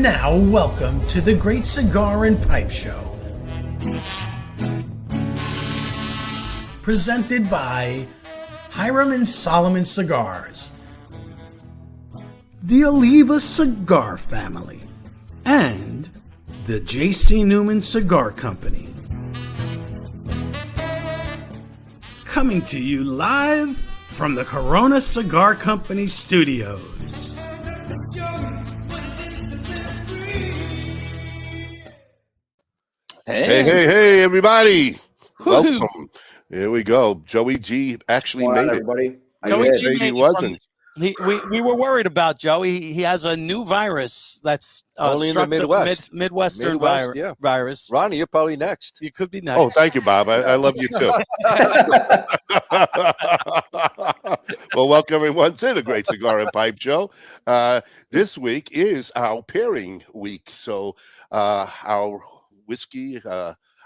now, welcome to the Great Cigar and Pipe Show. Presented by Hiram and Solomon Cigars, the Oliva Cigar family, and the J.C. Newman Cigar Company. Coming to you live from the Corona Cigar Company studios. Hey, everybody. Welcome. Here we go. Joey G actually made it. Everybody. Joey G He wasn't. We were worried about Joey. He has a new virus that's only in the Midwest. Midwestern yeah. virus. Ronnie, you're probably next. You could be next. Oh, thank you, Bob. I love you too. Well, welcome everyone to the Great Cigar and Pipe Show. This week is our pairing week. So our whiskey,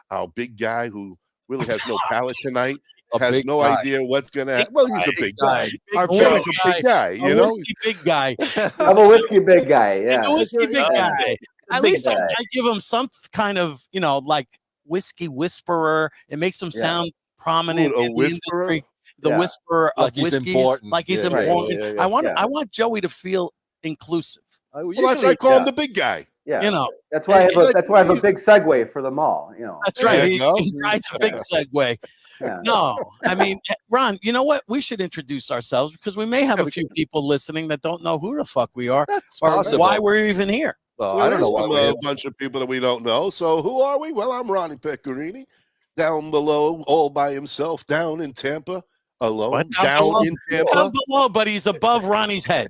our big guy who really has no palate tonight, has no idea what's going to happen. Well, he's a big guy. Joey's a big guy, you know? Whiskey big guy. I'm a whiskey big guy, yeah. A whiskey big guy. At least guy. I give him some kind of, like whiskey whisperer. It makes him sound prominent in the industry. The whisperer of whiskeys. Like he's important. Yeah. I want Joey to feel inclusive. Well, that's why I call him the big guy. Yeah, that's why I have a big segue for them all. That's right. He rides a big segue. Yeah. No, I mean, Ron, you know what? We should introduce ourselves because we may have a few people listening that don't know who the fuck we are or why we're even here. Well, I don't know why a bunch of people that we don't know. So who are we? Well, I'm Ronnie Pecorini, down below, all by himself, down in Tampa, alone. Down below, but he's above Ronnie's head.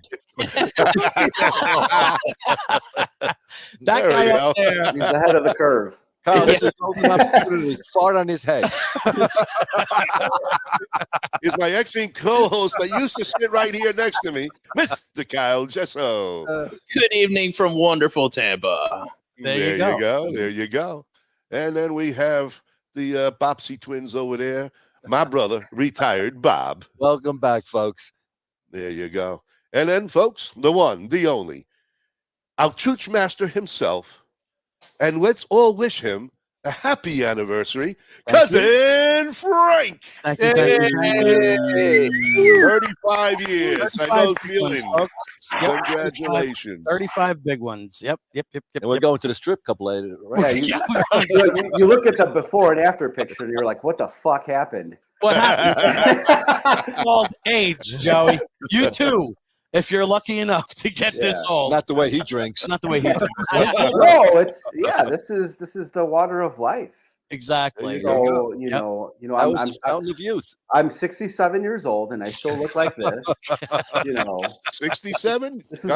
That guy up there. He's ahead of the curve. Kyle, this is an opportunity to fart on his head. He's my excellent co-host that used to sit right here next to me, Mr. Kyle Jesso. Good evening from wonderful Tampa. There you go. And then we have the Bopsy twins over there. My brother, retired Bob. Welcome back, folks. There you go. And then, folks, the one, the only, our chooch master himself. And let's all wish him a happy anniversary, Cousin Frank. Thank you. 35 years. I know feeling. Congratulations. 35 big ones. Yep. And we're going to the strip club later, right? Yeah, you look at the before and after picture and you're like, what the fuck happened? What happened? It's called age, Joey. You too. If you're lucky enough to get this old. Not the way he drinks. Not the way he drinks. No, this is the water of life. Exactly. So, I'm fountain of youth. I'm 67 years old and I still look like this. 67? This is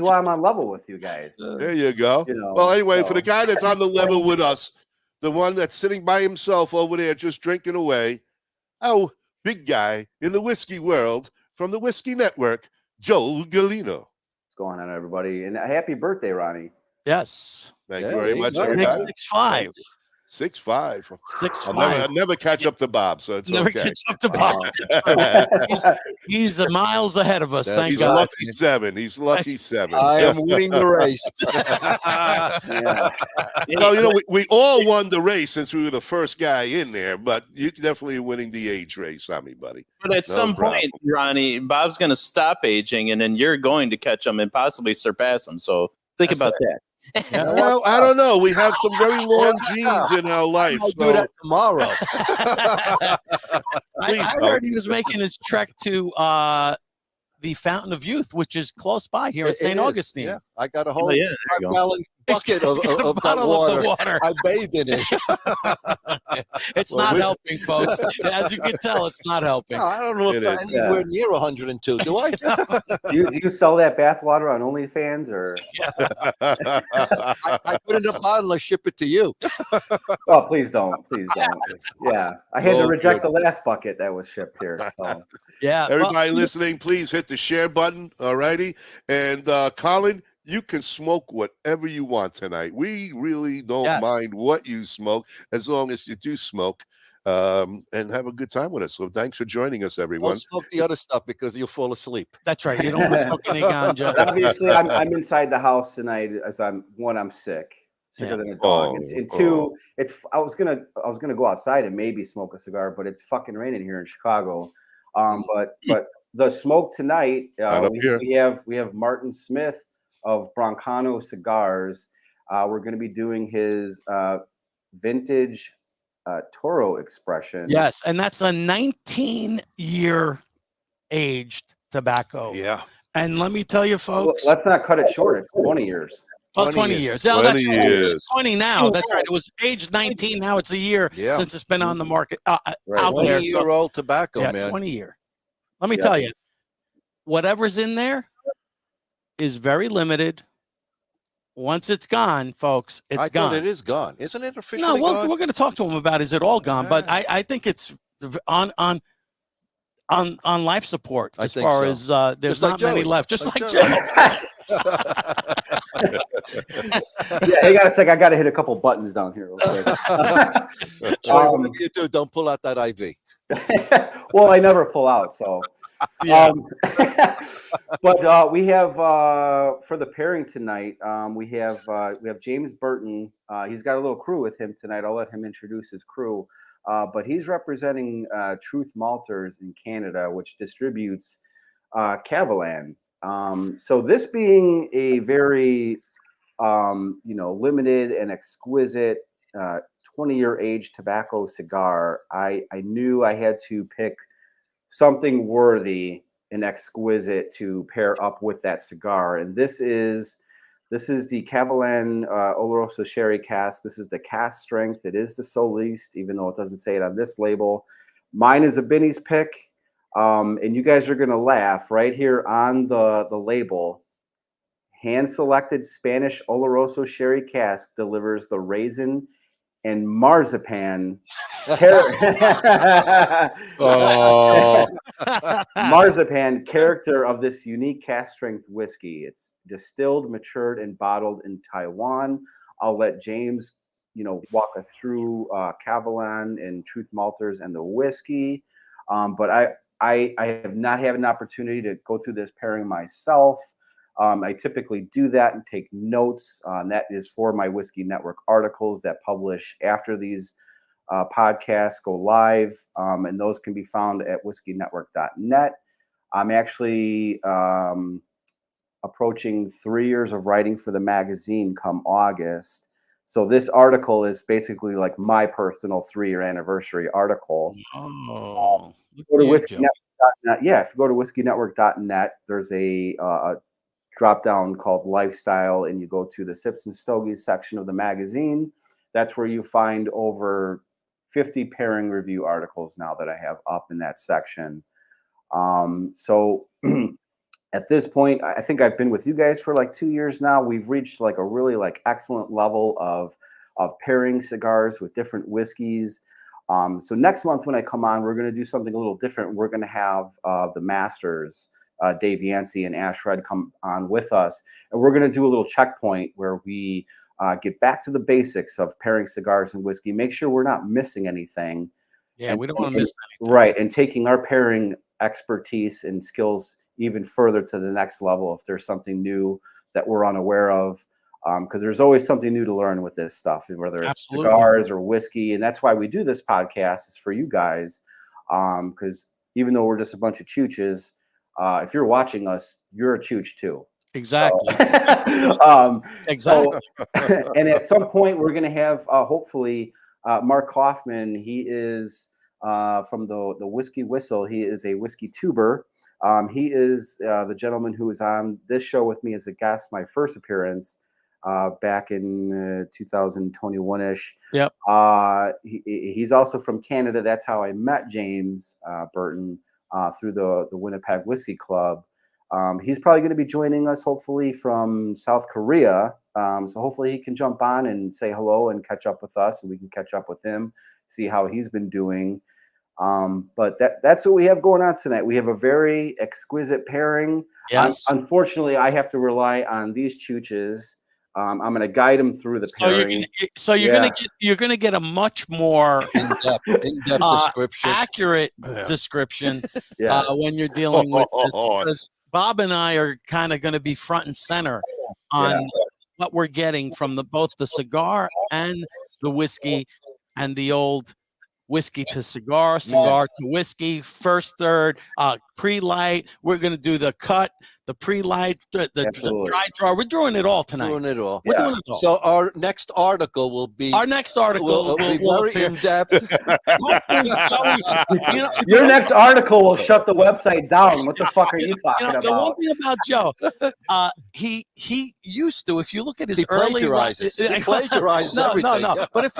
why I'm on level with you guys. There you go. Well, anyway, for the guy that's on the level with us, the one that's sitting by himself over there just drinking away, our big guy in the whiskey world from the Whiskey Network, Joe Gulino. What's going on, everybody? And happy birthday, Ronnie. Yes. Thank you very much, everybody. 6'5". 6'5". 6'5". I'll never catch up to Bob, so it's never okay. catch up to Bob. He's miles ahead of us. Thank God. He's lucky 7. I am winning the race. Well, we all won the race since we were the first guy in there, but you're definitely winning the age race on me, buddy. But at some point, Ronnie, Bob's going to stop aging, and then you're going to catch him and possibly surpass him. So think about that. Well, I don't know. We have some very long genes in our life. I'll do that tomorrow. I heard he was making his trek to the Fountain of Youth, which is close by here in St. Augustine. Yeah, I got a whole 5-gallon bucket of that water. I bathed in it. It's not helping, folks. As you can tell, it's not helping. No, I don't know if I'm anywhere near 102. Do I? Do you sell that bath water on OnlyFans or? I put it in a bottle. I ship it to you. Oh, please don't. Please don't. Yeah, I had to reject the last bucket that was shipped here. So. Yeah. Everybody listening, please hit the share button. All righty. And Colin, You can smoke whatever you want tonight. We really don't mind what you smoke as long as you do smoke and have a good time with us. So thanks for joining us, everyone. Don't smoke the other stuff because you'll fall asleep. That's right. You don't want to smoke any ganja. Obviously, I'm inside the house tonight as I'm sick. Sicker than a dog. And two, I was gonna go outside and maybe smoke a cigar, but it's fucking raining here in Chicago. But the smoke tonight, we have Martin Smith of Broncano Cigars. We're going to be doing his vintage Toro expression. Yes, and that's a 19-year aged tobacco. Yeah. And let me tell you, folks. Let's not cut it short. It's 20 years. 20 years. Oh, 20 years. It's 20 now. That's right. It was aged 19. Now it's a year since it's been on the market out there. 20-year-old tobacco, man. 20 year. Let me tell you, whatever's in there is very limited. Once it's gone, folks, it's gone. I thought it is gone. Isn't it officially gone? We're going to talk to him about is it all gone? But I think it's on life support as far as there's not many left. Just like Joe. Hang on a sec. I got to hit a couple buttons down here real quick. Whatever you do, don't pull out that IV. Well, I never pull out, so. But we have for the pairing tonight. We have James Burton. He's got a little crew with him tonight. I'll let him introduce his crew. But he's representing Truth Malters in Canada, which distributes KaVaLan. So this being a very limited and exquisite 20-year aged tobacco cigar, I knew I had to pick something worthy and exquisite to pair up with that cigar. And this is the KaVaLan Olorosso Sherry Cask. This is the cask strength. It is the Soliste, even though it doesn't say it on this label. Mine is a Binny's pick. And you guys are going to laugh right here on the label. Hand-selected Spanish Oloroso Sherry Cask delivers the raisin and marzipan marzipan character of this unique cask strength whiskey. It's distilled, matured, and bottled in Taiwan. I'll let James, walk us through KaVaLan and Truth Malters and the whiskey. But I have not had an opportunity to go through this pairing myself. I typically do that and take notes. That is for my Whiskey Network articles that publish after these podcasts go live. And those can be found at whiskeynetwork.net. I'm actually approaching 3 years of writing for the magazine come August. So this article is basically like my personal 3-year anniversary article. Oh, go to whiskeynetwork.net. Yeah, if you go to whiskeynetwork.net, there's a drop down called Lifestyle, and you go to the Sips and Stogies section of the magazine. That's where you find over 50 pairing review articles now that I have up in that section. So at this point, I think I've been with you guys for like 2 years now. We've reached like a really like excellent level of pairing cigars with different whiskeys. So next month when I come on, we're going to do something a little different. We're going to have the masters, Dave Yancey and Ash Red, come on with us. And we're going to do a little checkpoint where we get back to the basics of pairing cigars and whiskey, make sure we're not missing anything. Yeah, we don't want to miss anything. Right, and taking our pairing expertise and skills even further to the next level if there's something new that we're unaware of. Because there's always something new to learn with this stuff, whether it's cigars or whiskey. And that's why we do this podcast, is for you guys. Because even though we're just a bunch of chooches, if you're watching us, you're a chooch too. Exactly. Exactly. And at some point, we're going to have, hopefully, Mark Kaufman. He is from the Whiskey Whistle. He is a whiskey tuber. He is the gentleman who was on this show with me as a guest, my first appearance back in 2021-ish. Yep. He's also from Canada. That's how I met James Burton through the Winnipeg Whiskey Club. He's probably going to be joining us, hopefully, from South Korea. So hopefully he can jump on and say hello and catch up with us, and we can catch up with him, see how he's been doing. But that's what we have going on tonight. We have a very exquisite pairing. Yes. Unfortunately, I have to rely on these chooches. I'm going to guide them through the pairing. You're gonna get a much more in-depth description, accurate description when you're dealing with this. Because Bob and I are kind of going to be front and center on what we're getting from both the cigar and the whiskey and the old whiskey to cigar, cigar to whiskey, first, third, pre-light. We're going to do the cut, the pre-light, the dry draw. We're doing it all tonight. We're doing it all. So our next article will be very in-depth. Your next article will shut the website down. What the fuck are you talking about? The one thing about Joe, he used to, if you look at his he plagiarizes everything. No. But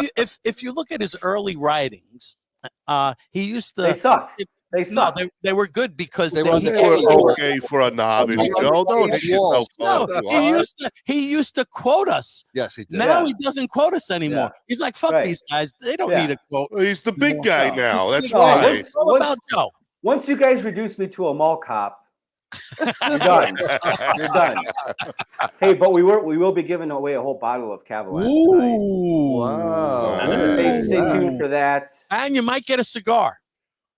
if you look at his early writings, he used to. They sucked. No, they were good because they were okay for a novice. Joe, don't hit yourself. He used to quote us. Yes, he did. Now he doesn't quote us anymore. Yeah. He's like, fuck these guys. They don't need a quote. Well, he's the big guy now. That's right. right. It's all about Joe. Once you guys reduce me to a mall cop, you're done. You're done. Hey, but we will be giving away a whole bottle of KaVaLan. Ooh, wow! Stay tuned for that. And you might get a cigar.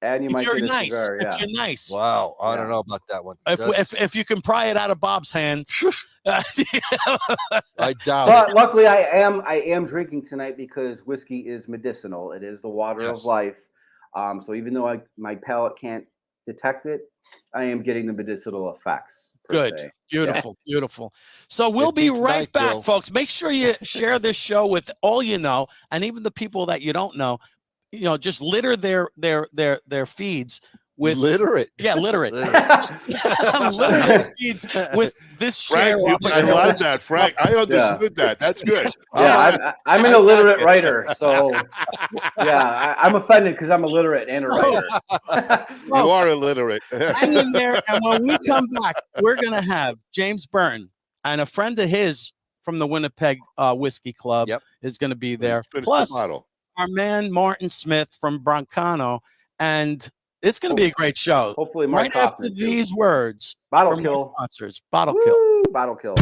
And you might get a cigar. If you're nice. Wow, I don't know about that one. If you can pry it out of Bob's hand, I doubt but it. luckily, I am drinking tonight because whiskey is medicinal. It is the water of life. So even though my palate can't detect it, I am getting the medicinal effects. Good. Beautiful. Beautiful. So we'll be right back, folks. Make sure you share this show with all you know, and even the people that you don't know. Just litter their feeds with literate. Yeah, literate. Litter their feeds with this share. I love that, Frank. I understood that. That's good. Yeah, I'm an illiterate writer, so I'm offended because I'm illiterate and a writer. You are illiterate. Hang in there, and when we come back, we're gonna have James Burton and a friend of his from the Winnipeg Whiskey Club is going to be there. Plus, our man Martin Smith from Broncano, and it's going to be a great show. Hopefully, Mark Kaufman after these words, bottle kill sponsors, bottle kill, bottle kill.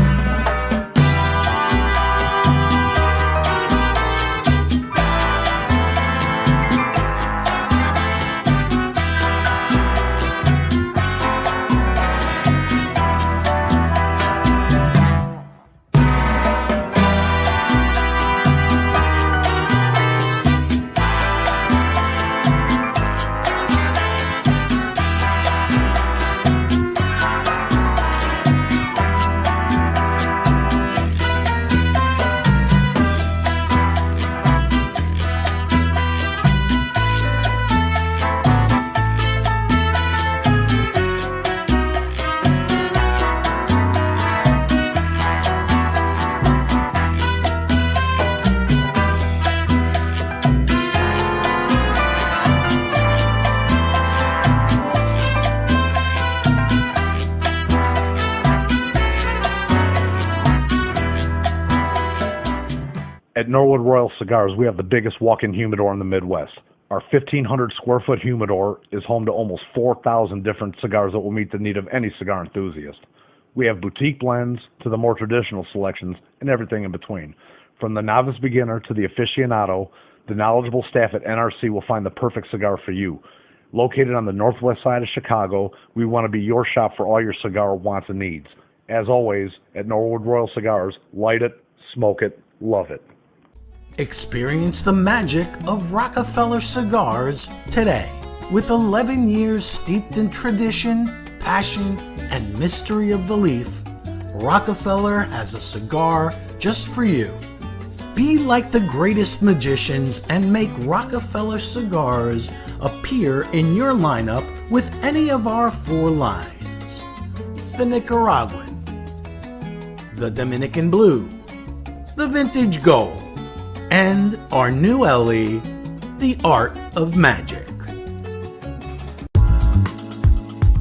At Norwood Royal Cigars, we have the biggest walk-in humidor in the Midwest. Our 1,500 square foot humidor is home to almost 4,000 different cigars that will meet the need of any cigar enthusiast. We have boutique blends to the more traditional selections and everything in between. From the novice beginner to the aficionado, the knowledgeable staff at NRC will find the perfect cigar for you. Located on the northwest side of Chicago, we want to be your shop for all your cigar wants and needs. As always, at Norwood Royal Cigars, light it, smoke it, love it. Experience the magic of Rockefeller Cigars today. With 11 years steeped in tradition, passion, and mystery of the leaf, Rockefeller has a cigar just for you. Be like the greatest magicians and make Rockefeller Cigars appear in your lineup with any of our 4 lines. The Nicaraguan, the Dominican Blue, the Vintage Gold, and our new LE, The Art of Magic.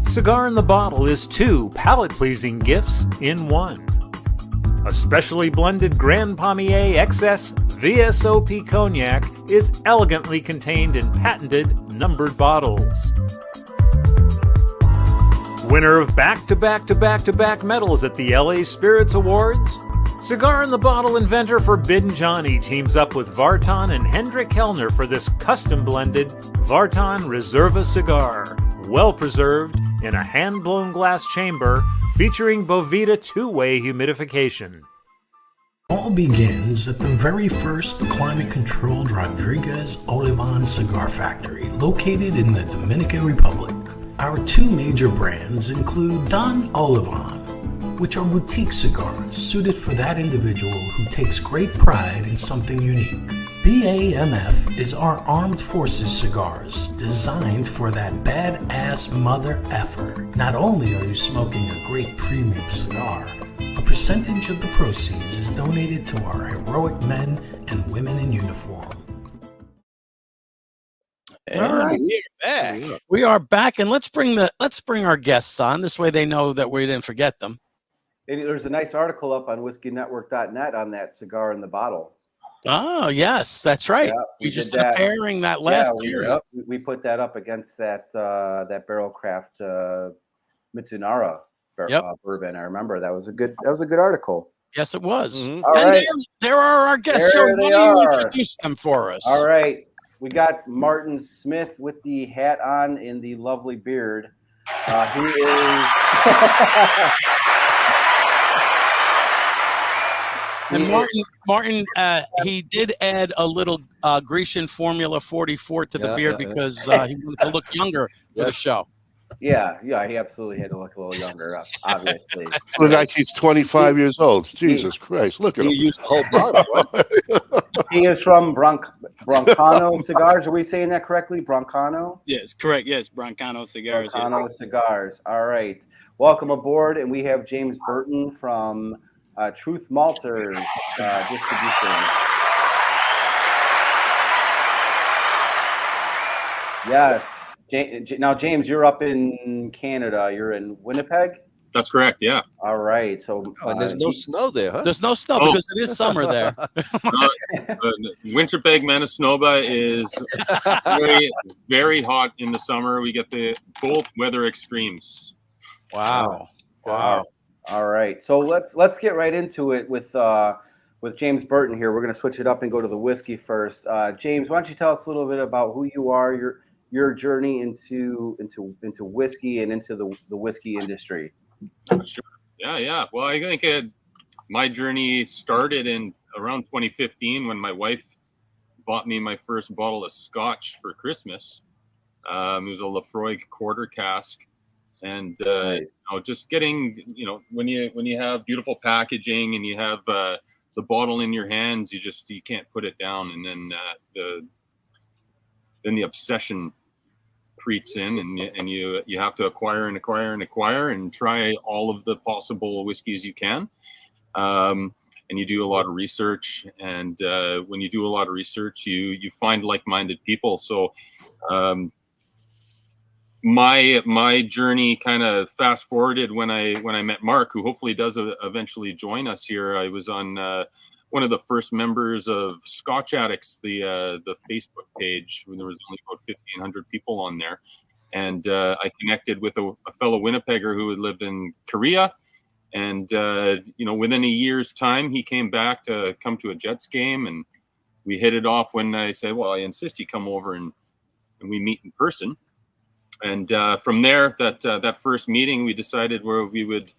Cigar in the Bottle is 2 palate-pleasing gifts in 1. A specially blended Grand Palmier XS VSOP Cognac is elegantly contained in patented numbered bottles. Winner of back-to-back-to-back-to-back medals at the LA Spirits Awards, Cigar in the Bottle inventor Forbidden Johnny teams up with Vartan and Hendrik Kellner for this custom-blended Vartan Reserva cigar, well-preserved in a hand-blown glass chamber featuring Boveda two-way humidification. All begins at the very first climate-controlled Rodriguez Olivan cigar factory located in the Dominican Republic. Our two major brands include Don Olivan, which are boutique cigars suited for that individual who takes great pride in something unique. BAMF is our armed forces cigars designed for that badass mother effer. Not only are you smoking a great premium cigar, a percentage of the proceeds is donated to our heroic men and women in uniform. All right, we are back, and let's bring our guests on. This way, they know that we didn't forget them. There's a nice article up on whiskey-network.net on that cigar in the bottle. Oh yes, that's right. Yeah, we just did a pairing that last year. We put that up against that Barrel Craft Mitsunara bourbon. I remember that was a good article. Yes, it was. Mm-hmm. All right. There are our guests. Joe, why don't you introduce them for us? All right. We got Martin Smith with the hat on and the lovely beard. He is. And Martin, he did add a little Grecian Formula 44 to the beard because he wanted to look younger for the show. Yeah, he absolutely had to look a little younger, obviously. Look like he's 25 years old. Jesus Christ, look at him. You used the whole bottle, right? He is from Broncano Cigars. Are we saying that correctly? Broncano? Yes, correct. Yes, Broncano Cigars. Broncano Cigars. All right. Welcome aboard. And we have James Burton from Truth Malters Distribution. Yes. Now, James, you're up in Canada. You're in Winnipeg? That's correct, yeah. All right. So there's no snow there, huh? There's no snow because it is summer there. Winnipeg, Manitoba is very, very hot in the summer. We get the both weather extremes. Wow. All right. So let's get right into it with James Burton here. We're going to switch it up and go to the whiskey first. James, why don't you tell us a little bit about who you are, your journey into whiskey and into the whiskey industry. Sure. Yeah. Well, I think my journey started in around 2015 when my wife bought me my first bottle of Scotch for Christmas. It was a Lafroig quarter cask, and just getting when you have beautiful packaging and you have the bottle in your hands, you can't put it down, and then the obsession creeps in, and you have to acquire and try all of the possible whiskeys you can, and you do a lot of research, and when you do a lot of research you find like-minded people. So my journey kind of fast forwarded when I met Mark, who hopefully does eventually join us here. I was on one of the first members of Scotch Addicts, the Facebook page, when there was only about 1,500 people on there. And I connected with a fellow Winnipegger who had lived in Korea. And, within a year's time, he came back to come to a Jets game. And we hit it off when I said, well, I insist you come over and we meet in person. And from there, that first meeting, we decided where we would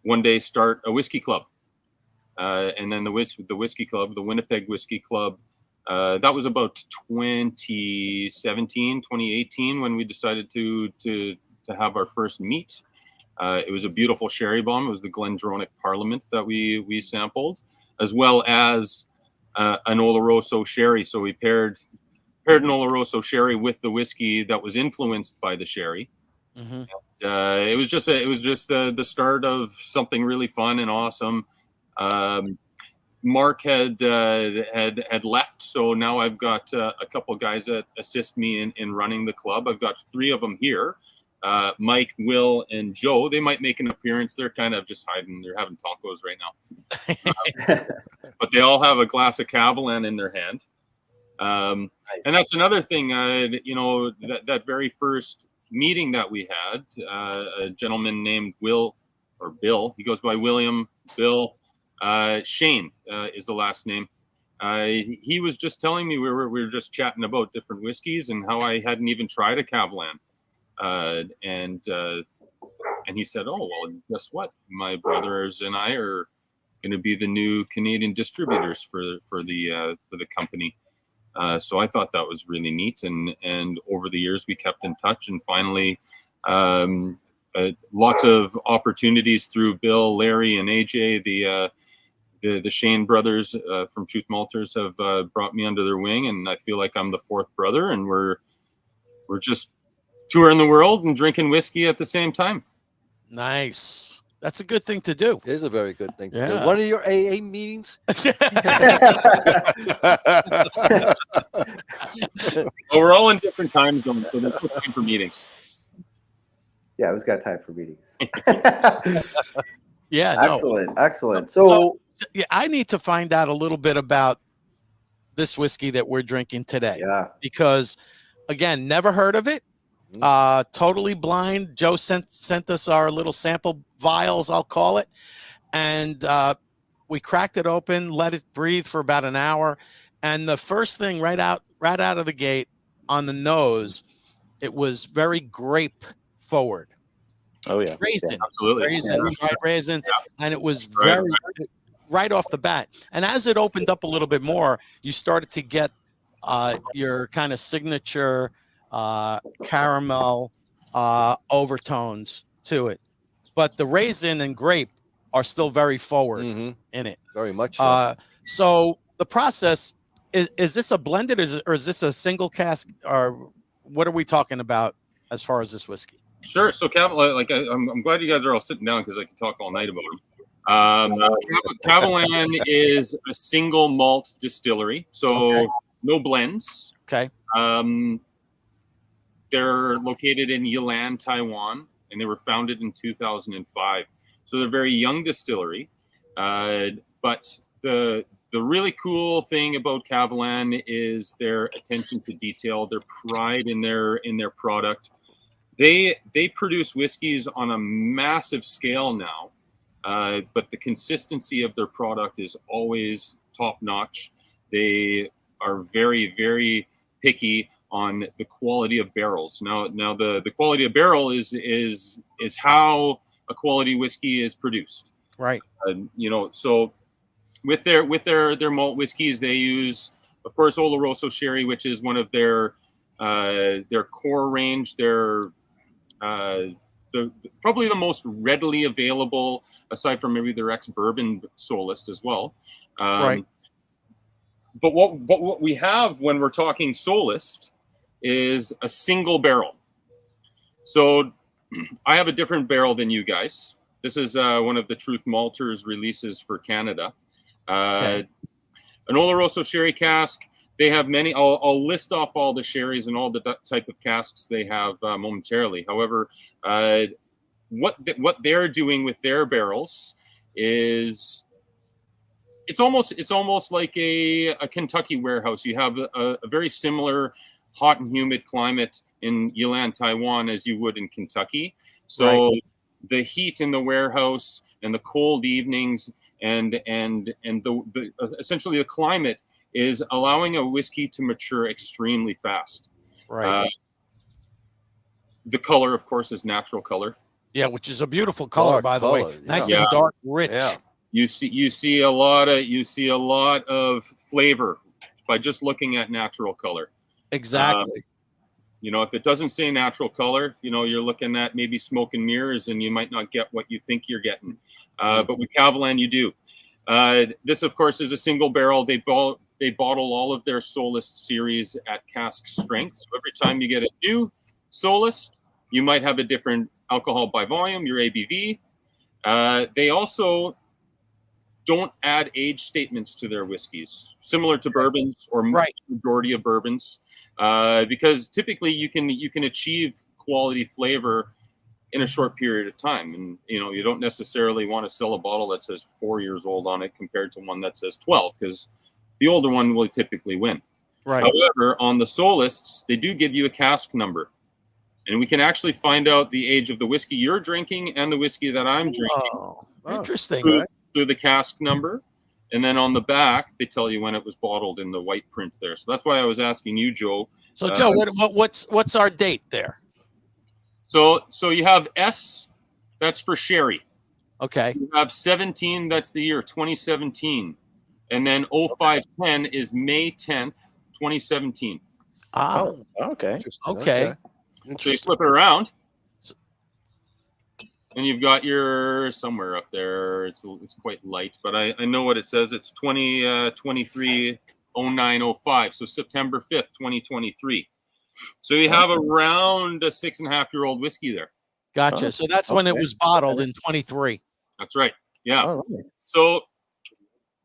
one day start a whiskey club. And then the whiskey club, the Winnipeg Whiskey Club, that was about 2018 when we decided to have our first meet. It was a beautiful sherry bomb. It was the Glendronach Parliament that we sampled, as well as an Olorosso sherry. So we paired an Olorosso sherry with the whiskey that was influenced by the sherry. Mm-hmm. And, it was just the start of something really fun and awesome. Mark had left, so now I've got a couple guys that assist me in running the club. I've got 3 of them here, Mike, Will, and Joe. They might make an appearance. They're kind of just hiding. They're having tacos right now. But they all have a glass of KaVaLan in their hand. And that's another thing, that very first meeting that we had, a gentleman named Bill, he goes by William, Bill, Shane is the last name. He was just telling me, we were just chatting about different whiskeys and how I hadn't even tried a KaVaLan. And he said, "Oh, well, guess what? My brothers and I are going to be the new Canadian distributors for the company." So I thought that was really neat. And over the years, we kept in touch, and finally, lots of opportunities through Bill, Larry, and AJ. The Shane brothers from Truth Malters have brought me under their wing, and I feel like I'm the fourth brother, and we're just touring the world and drinking whiskey at the same time. Nice. That's a good thing to do. It is a very good thing. Yeah. One of your AA meetings? Well, we're all in different time zones, so there's no time for meetings. Yeah, who's got time for meetings? Yeah. No. Excellent. So yeah, I need to find out a little bit about this whiskey that we're drinking today. Yeah. Because, again, never heard of it. Totally blind. Joe sent us our little sample vials, I'll call it, and we cracked it open, let it breathe for about an hour, and the first thing right out of the gate on the nose, it was very grape forward. Oh yeah, raisin, absolutely, raisin, and it was very right off the bat. And as it opened up a little bit more, you started to get your kind of signature caramel overtones to it, but the raisin and grape are still very forward in it. Very much so. So the process is this a blended or is this a single cask, or what are we talking about as far as this whiskey? Sure. So I'm glad you guys are all sitting down because I can talk all night about them. KaVaLan is a single malt distillery, so no blends. Okay. They're located in Yilan, Taiwan, and they were founded in 2005. So they're a very young distillery. But the really cool thing about KaVaLan is their attention to detail, their pride in their product. They produce whiskeys on a massive scale now, but the consistency of their product is always top notch. They are very, very picky on the quality of barrels. Now the quality of barrel is how a quality whiskey is produced. Right. So with their malt whiskeys, they use, of course, Olorosso sherry, which is one of their core range. They're probably the most readily available, aside from maybe their ex-bourbon Solist as well. Right. But what we have when we're talking Solist is a single barrel. So I have a different barrel than you guys. This is one of the Truth Malters releases for Canada. An Olorosso sherry cask. They have many. I'll list off all the sherries and all the type of casks they have momentarily. However, what they're doing with their barrels is it's almost like a Kentucky warehouse. You have a very similar hot and humid climate in Yilan, Taiwan, as you would in Kentucky. So the heat in the warehouse and the cold evenings and the essentially the climate is allowing a whiskey to mature extremely fast. Right. The color, of course, is natural color. Yeah, which is a beautiful color, by the way. Nice and dark, rich. Yeah. You see a lot of flavor by just looking at natural color. Exactly. If it doesn't say natural color, you're looking at maybe smoke and mirrors, and you might not get what you think you're getting. But with KaVaLan, you do. This, of course, is a single barrel. They bottle all of their Solist series at cask strength. So every time you get a new Solist, you might have a different alcohol by volume, your ABV. They also don't add age statements to their whiskeys, similar to bourbons or majority of bourbons, because typically you can achieve quality flavor in a short period of time. And, you don't necessarily want to sell a bottle that says 4 years old on it compared to one that says 12, because the older one will typically win. Right. However, on the solists, they do give you a cask number. And we can actually find out the age of the whiskey you're drinking and the whiskey that I'm drinking. Oh, interesting. Through the cask number. And then on the back, they tell you when it was bottled in the white print there. So that's why I was asking you, Joe. So, Joe, what's our date there? So you have S, that's for sherry. Okay. You have 17, that's the year 2017. And then 0510 is May 10th, 2017. Oh, okay. Okay. So you flip it around, and you've got your somewhere up there. It's quite light, but I know what it says. It's 23/09/05. So September 5th, 2023. So you have around a 6.5-year-old whiskey there. Gotcha. So that's when it was bottled in 23. That's right. Yeah. So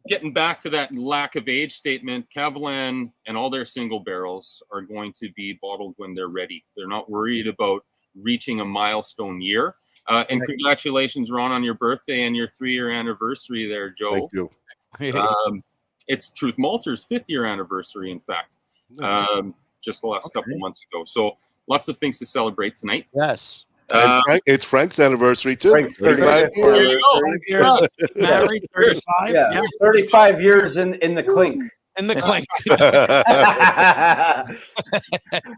getting back to that lack of age statement, KaVaLan and all their single barrels are going to be bottled when they're ready. They're not worried about reaching a milestone year. And congratulations, Ron, on your birthday and your 3-year anniversary there, Joe. Thank you. It's Truth Malter's 5th-year anniversary, in fact, just the last couple of months ago. So lots of things to celebrate tonight. Yes. It's Frank's anniversary too. Frank's 35 years. 5 years. Married 35. Yeah. Yes. 35 years in the clink. In the clink.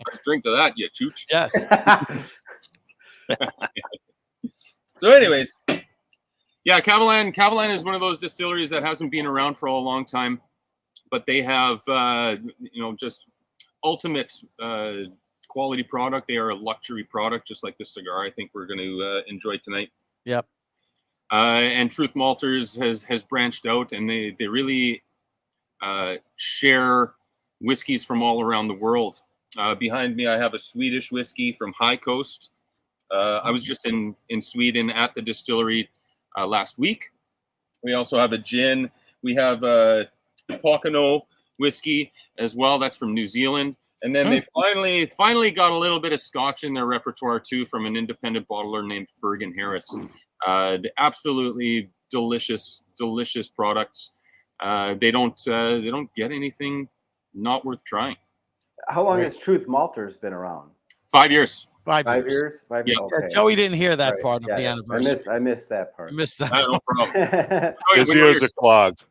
Let's drink to that, you chooch. Yes. So anyways, yeah, KaVaLan is one of those distilleries that hasn't been around for a long time, but they have, just ultimate quality product. They are a luxury product, just like this cigar I think we're going to enjoy tonight. Yep. And Truth Malters has branched out, and they really share whiskeys from all around the world. Behind me, I have a Swedish whiskey from High Coast. I was just in Sweden at the distillery last week. We also have a gin. We have a Broncano whiskey as well. That's from New Zealand. And then they finally got a little bit of Scotch in their repertoire too, from an independent bottler named Fergan Harris. Absolutely delicious products. They don't get anything not worth trying. How long has Truth Malters been around? 5 years. 5 years. 5 years. Yeah. Okay. Joey didn't hear that part of the anniversary. I missed that part. I missed that. No problem. His ears are clogged.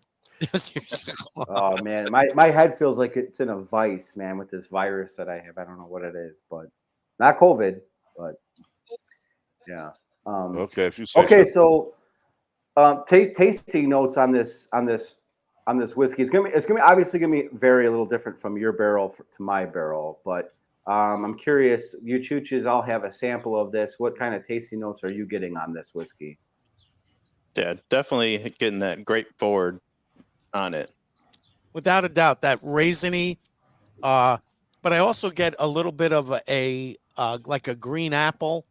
Oh man, my head feels like it's in a vice, man, with this virus that I have. I don't know what it is, but not COVID, but yeah. Okay, if you say okay, so tasting notes on this whiskey. It's gonna be obviously gonna be very a little different from your barrel to my barrel, but I'm curious. You chooches all have a sample of this. What kind of tasting notes are you getting on this whiskey? Yeah, definitely getting that grape forward on it. Without a doubt, that raisiny, but I also get a little bit of a like a green apple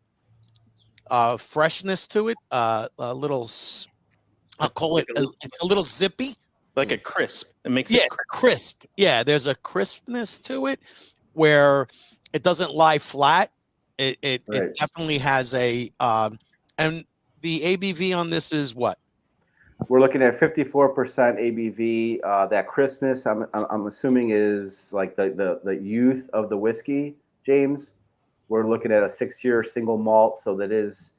freshness to it. A little, I'll call it. It's a little zippy, like a crisp. It makes it crisp. Yeah, there's a crispness to it where it doesn't lie flat. It definitely has a and the ABV on this is what? We're looking at 54% ABV. That crispness, I'm assuming, is like the youth of the whiskey, James. We're looking at a 6-year single malt, so that is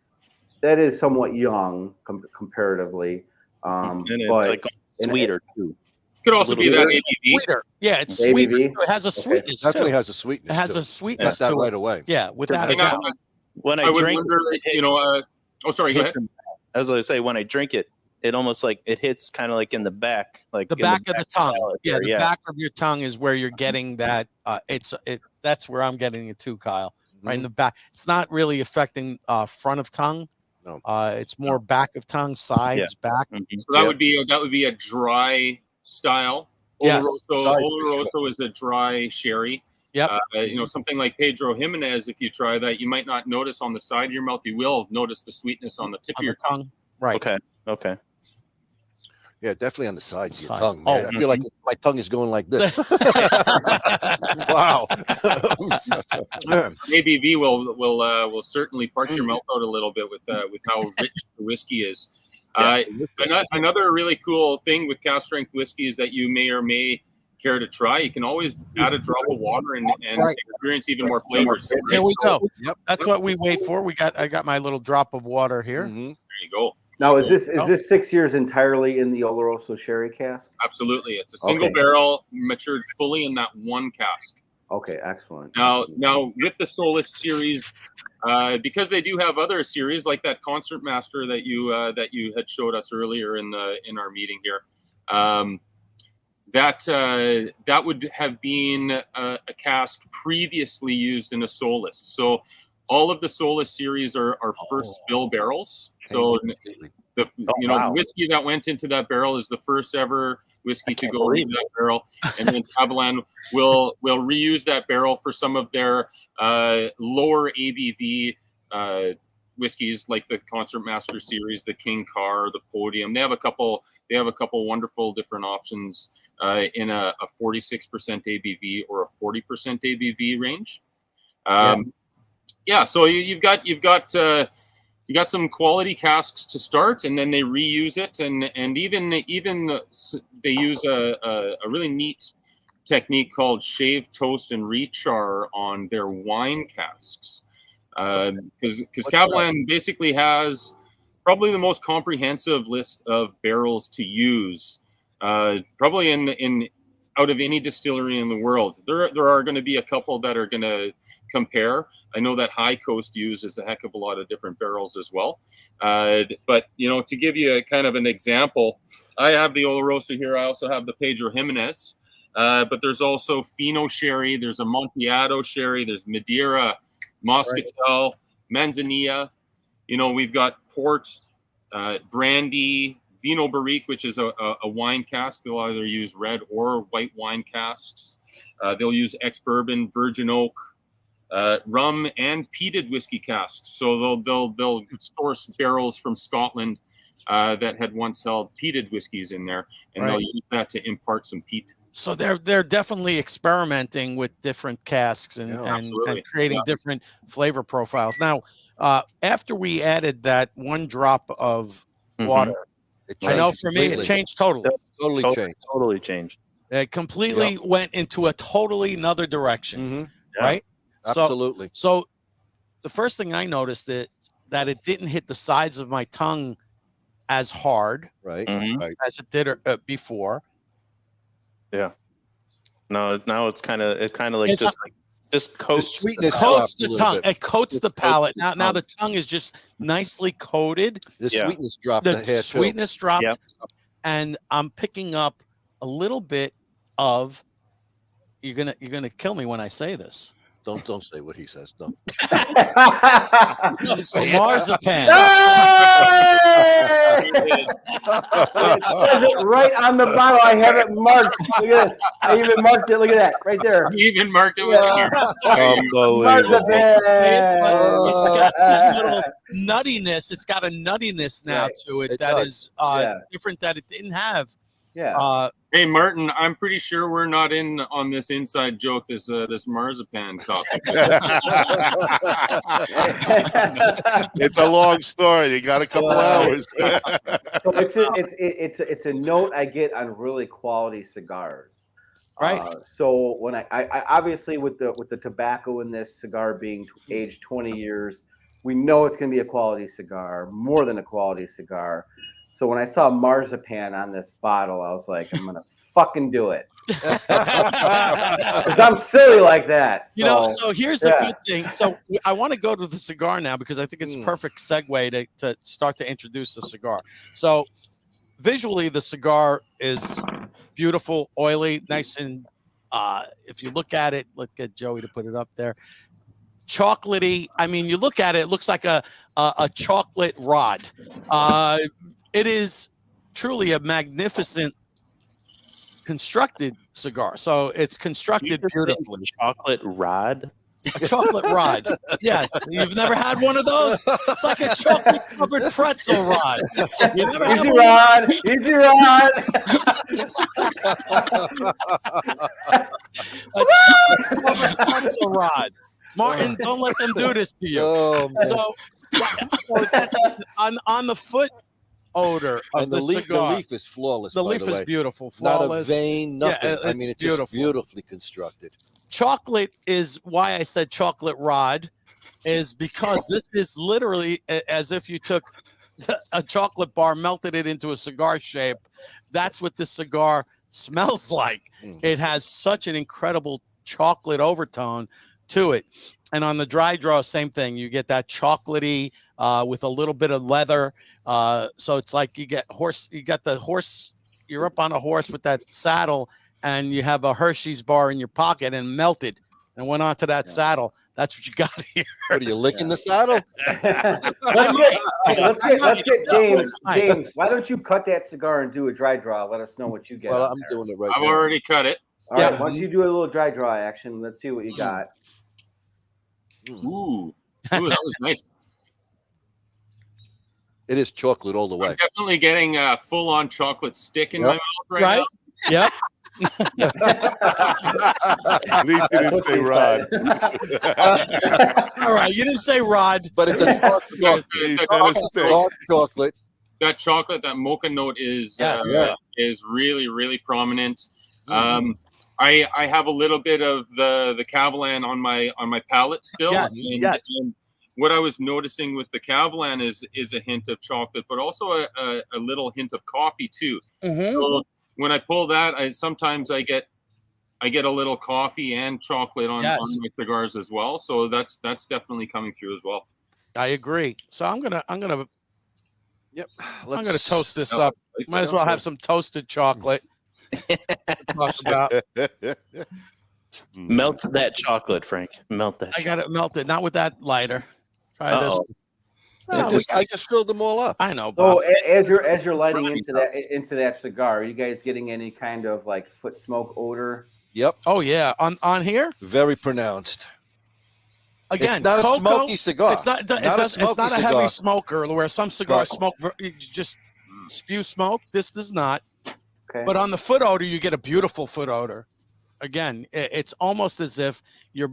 somewhat young comparatively. And it's but like sweeter too. Could also be that ABV. Sweeter. Yeah, it's sweeter. It has a sweetness. Definitely too. has a sweetness. It has too. a sweetness Got that to right it. away. Yeah, without a doubt. When I would drink, wonder, oh, sorry, go ahead. As I say, when I drink it, it almost like it hits kind of like in the back, like the back of the tongue. Yeah, there, the back of your tongue is where you're getting that. That's where I'm getting it too, Kyle. Right in the back. It's not really affecting front of tongue. No. It's more back of tongue, sides, back. So that would be a dry style. Yes. Olorosso is a dry sherry. Yep. Something like Pedro Jimenez, if you try that, you might not notice on the side of your mouth. You will notice the sweetness on the tip of your tongue. Right. Okay. Yeah, definitely on the sides of your tongue. Man. I feel like my tongue is going like this. Wow. ABV will certainly park your mouth out a little bit with how rich the whiskey is. Another really cool thing with cask strength whiskey is that you may or may care to try, you can always add a drop of water and experience even more flavors. There we go. Yep. That's what we wait for. I got my little drop of water here. There you go. Now, is this 6 years entirely in the Olorosso sherry cask? Absolutely. It's a single barrel, matured fully in that one cask. Okay, excellent. Now with the Solus series, because they do have other series like that Concert Master that you had showed us earlier in our meeting here, that would have been a cask previously used in a Solus. So all of the Solus series are first fill barrels. So the whiskey that went into that barrel is the first ever whiskey to go into that barrel, and then KaVaLan will reuse that barrel for some of their lower ABV whiskeys, like the Concert Master series, the King Car, the Podium. They have a couple wonderful different options in a 46% ABV or a 40% ABV range. So you've got some quality casks to start, and then they reuse it, and even they use a really neat technique called shave, toast, and rechar on their wine casks, because KaVaLan basically has probably the most comprehensive list of barrels to use, probably in out of any distillery in the world. There are going to be a couple that are going to compare. I know that High Coast uses a heck of a lot of different barrels as well. But, to give you a kind of an example, I have the Oloroso here. I also have the Pedro Jimenez. But there's also Fino Sherry. There's a Amontillado Sherry. There's Madeira, Moscatel, Manzanilla. We've got port, brandy, Vino Barrique, which is a wine cask. They'll either use red or white wine casks. They'll use ex-bourbon, virgin oak, rum, and peated whiskey casks. So they'll source barrels from Scotland that had once held peated whiskeys in there, and they'll use that to impart some peat. So they're definitely experimenting with different casks and creating different flavor profiles. Now, after we added that one drop of water, I know for me it changed totally. Totally changed. It completely went into a totally another direction, right? Absolutely. So the first thing I noticed is that it didn't hit the sides of my tongue as hard, as it did before. Yeah. No, now it's kind of like just coats the tongue. It coats the palate. Now the tongue is just nicely coated. The sweetness dropped. The sweetness dropped, and I'm picking up a little bit of. You're gonna kill me when I say this. Don't say what he says. No. Marzipan. It says it right on the bottle. I have it marked. Look at this. I even marked it. Look at that right there. You even marked it with Marzipan. It's got that little nuttiness. It's got a nuttiness now to it that is different that it didn't have. Hey Martin, I'm pretty sure we're not in on this inside joke. This marzipan topic. It's a long story. You got a couple hours. So it's a note I get on really quality cigars. Right. So when I obviously with the tobacco in this cigar being aged 20 years, we know it's going to be a quality cigar, more than a quality cigar. So when I saw marzipan on this bottle, I was like, I'm going to fucking do it. Because I'm silly like that. So here's the good thing. So I want to go to the cigar now because I think it's a perfect segue to start to introduce the cigar. So visually, the cigar is beautiful, oily, nice. And if you look at it, look at Joey to put it up there. Chocolatey. I mean, you look at it, it looks like a chocolate rod. It is truly a magnificent constructed cigar. So it's constructed beautifully. Chocolate rod? A chocolate rod. Yes. You've never had one of those? It's like a chocolate covered pretzel rod. You never had Easy rod. Easy rod. A chocolate covered pretzel rod. Martin, don't let them do this to you. So that's on the foot. odor of And the cigar. The leaf is flawless. The by leaf the is way. beautiful, Not flawless. a vein, nothing. Yeah, I mean, it's beautiful. just beautifully constructed. Chocolate is why I said chocolate rod, is because this is literally as if you took a chocolate bar, melted it into a cigar shape. That's what this cigar smells like. It has such an incredible chocolate overtone to it. And on the dry draw, same thing. You get that chocolatey with a little bit of leather. So it's like you got the horse, you're up on a horse with that saddle, and you have a Hershey's bar in your pocket and melted and went onto that saddle. That's what you got here. What are you licking the saddle? let's get James. James, why don't you cut that cigar and do a dry draw? Let us know what you get. Well, I'm doing it right I've now. already cut it. All right, why don't you do a little dry draw action? Let's see what you got. Ooh, that was nice. It is chocolate all the way. I'm definitely getting a full-on chocolate stick in my mouth right now. Yep. At least you didn't say Rod. All right, you didn't say Rod, but it's a dark chocolate. That chocolate, that mocha note is really, really prominent. I have a little bit of the KaVaLan on my palate still. And what I was noticing with the KaVaLan is a hint of chocolate, but also a little hint of coffee too. So when I pull that, sometimes I get a little coffee and chocolate on my cigars as well. So that's definitely coming through as well. I agree. So I'm gonna toast this up. Might as well have some toasted chocolate. Talk about. Melt that chocolate, Frank. Melt that. I got it melted, not with that lighter. Try this. I just filled them all up. I know, Bob. So as you're lighting into that cigar, are you guys getting any kind of like foot smoke odor? Yep. Oh yeah, on here, very pronounced. Again, it's not cocoa, a smoky cigar. It's not a heavy smoker where some cigars smoke just spew smoke. This does not. Okay. But on the foot odor, you get a beautiful foot odor. Again, it's almost as if you're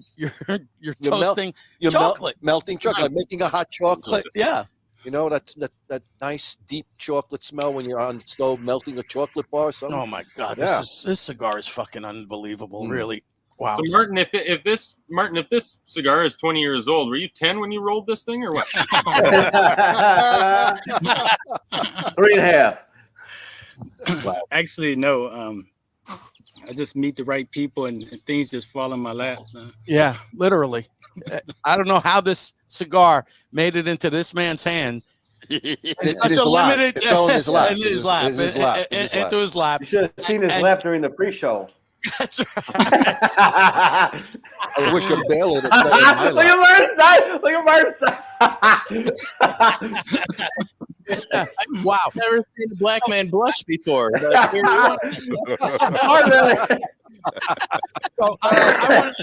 toasting chocolate, melting chocolate, making a hot chocolate. Yeah. You know, that nice deep chocolate smell when you're on the stove melting a chocolate bar or something. Oh my God, this cigar is fucking unbelievable. Really, wow. So Martin, if this cigar is 20 years old, were you 10 when you rolled this thing, or what? 3.5. Wow. Actually, no. I just meet the right people and things just fall in my lap. Yeah, literally. I don't know how this cigar made it into this man's hand. It's such a limited. It's all in his lap. Into his lap. Into his lap. You should have seen his lap during the pre-show. That's right. I wish a bail it. Look at Mark's side. Wow. I've never seen a black man blush before. So I want to ask,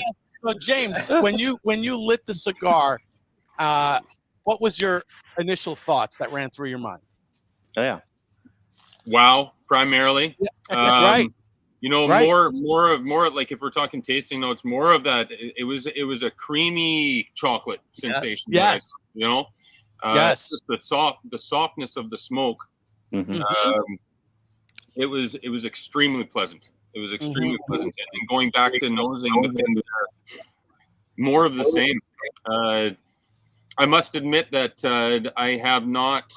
James, when you lit the cigar, what was your initial thoughts that ran through your mind? Oh, yeah. Wow, primarily. Right. You know, more like if we're talking tasting notes, more of that. It was a creamy chocolate sensation. Yes. You know. Yes. The softness of the smoke. Mm-hmm. It was extremely pleasant. It was extremely pleasant. And going back to nosing the thing, more of the same. I must admit that I have not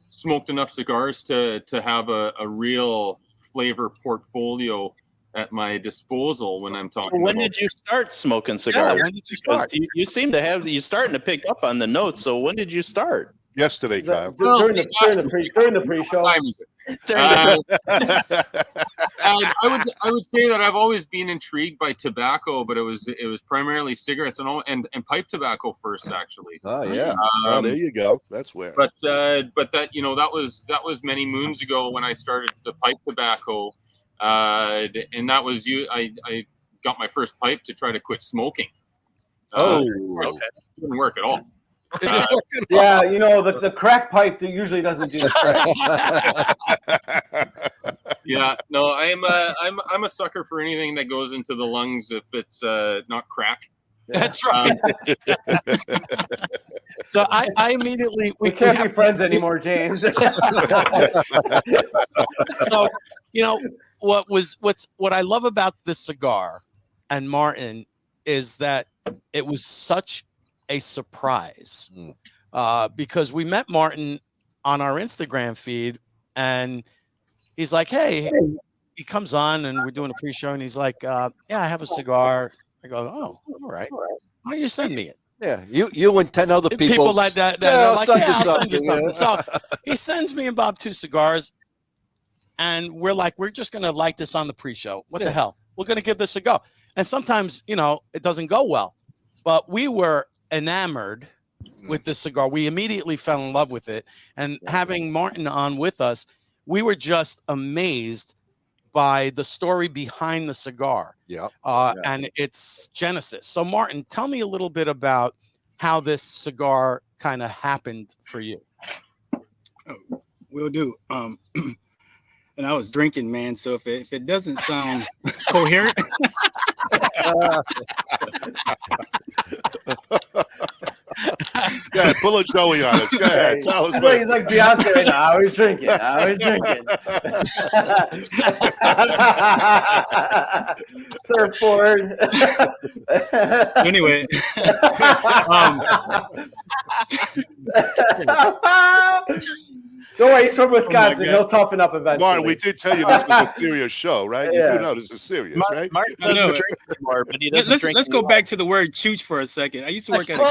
smoked enough cigars to have a real flavor portfolio at my disposal when I'm talking. So when did you start smoking cigars? Yeah, when did you start? You seem to have you starting to pick up on the notes. So when did you start? Yesterday, Kyle. During the pre-show. What time is it? I would say that I've always been intrigued by tobacco, but it was primarily cigarettes and pipe tobacco first, actually. Oh yeah. There you go. That's where. But that that was many moons ago when I started the pipe tobacco, and that was I got my first pipe to try to quit smoking. It didn't work at all. Yeah, you know the crack pipe that usually doesn't do the trick. Yeah, no, I'm a sucker for anything that goes into the lungs if it's not crack. That's right. So I immediately we can't be friends anymore, James. So what I love about this cigar and Martin is that it was such a surprise because we met Martin on our Instagram feed, and he's like, hey, he comes on and we're doing a pre-show, and he's like, yeah, I have a cigar. I go, oh, all right. Why don't you send me it? Yeah, you and 10 other people like that. I'll send you something. So he sends me and Bob 2 cigars, and we're like, we're just going to light this on the pre-show. What the hell? We're going to give this a go. And sometimes, it doesn't go well. But we were enamored with this cigar. We immediately fell in love with it. And having Martin on with us, we were just amazed by the story behind the cigar and its genesis. So, Martin, tell me a little bit about how this cigar kind of happened for you. Oh, will do. And I was drinking, man. So if it doesn't sound coherent. Yeah, pull a Joey on us. Go ahead. Tell us. He's like Beyonce right now. I was drinking. Surfboard. Anyway. Don't worry, he's from Wisconsin. He'll toughen up eventually. Martin, we did tell you this was a serious show, right? You do know this is serious, right? Mark doesn't drink anymore, but he doesn't drink. Let's go back to the word chooch for a second. I used to work at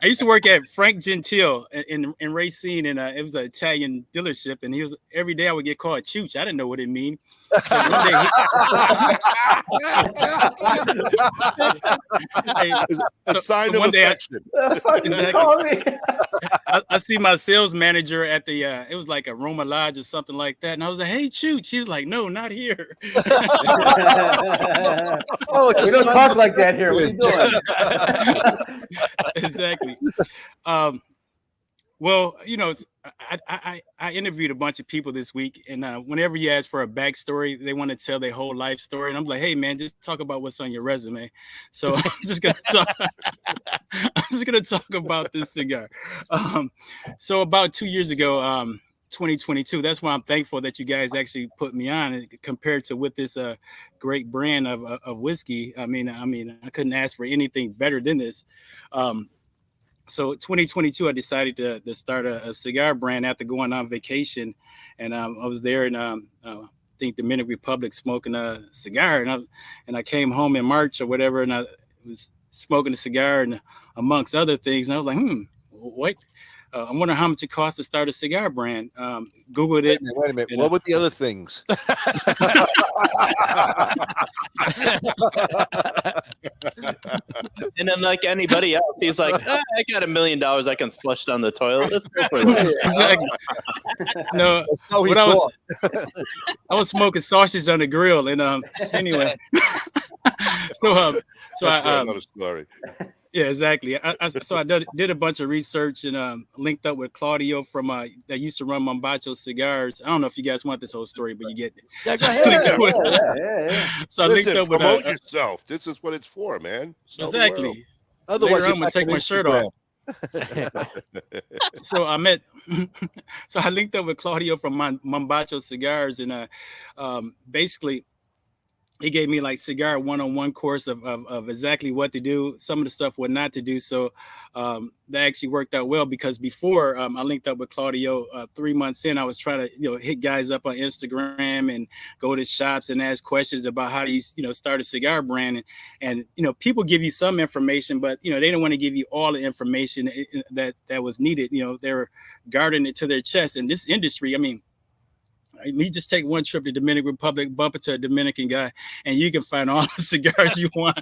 I used to work at Frank Gentile in Racine, and it was an Italian dealership, and every day I would get called chooch. I didn't know what it mean. So one day a sign of affection. I see my sales manager at the it was like a Roma Lodge or something like that, and I was like, "Hey, Chooch." She's like, "No, not here." We don't talk like that here. What are you doing? Exactly. Well, I interviewed a bunch of people this week, and whenever you ask for a backstory, they want to tell their whole life story, and I'm like, "Hey, man, just talk about what's on your resume." So I'm just gonna talk about this cigar. So about 2 years ago, 2022. That's why I'm thankful that you guys actually put me on, compared to with this great brand of whiskey. I mean, I couldn't ask for anything better than this. So 2022, I decided to start a cigar brand after going on vacation, and I was there in I think Dominican Republic smoking a cigar, and I came home in March or whatever, and I was smoking a cigar and amongst other things, and I was like, what? I wonder how much it costs to start a cigar brand. Googled it. Wait a minute. What were the other things? And then, like anybody else, he's like, I got $1 million I can flush down the toilet. Let's go for that. No, what I was smoking sausage on the grill, and anyway. So another story. Yeah, exactly. So I did a bunch of research and linked up with Claudio from that used to run Mombacho Cigars. I don't know if you guys want this whole story, but you get it. Yeah, go ahead. So I linked up with promote yourself. This is what it's for, man. Exactly. Otherwise, I'm gonna take my shirt off. So I linked up with Claudio from Mombacho Cigars, and basically, he gave me like cigar one-on-one course of exactly what to do, some of the stuff what not to do. So that actually worked out well, because before I linked up with Claudio 3 months in, I was trying to hit guys up on Instagram and go to shops and ask questions about how do you start a cigar brand, and people give you some information, but they don't want to give you all the information that was needed. They're guarding it to their chest. In this industry, I mean, you just take one trip to Dominican Republic, bump into a Dominican guy, and you can find all the cigars you want.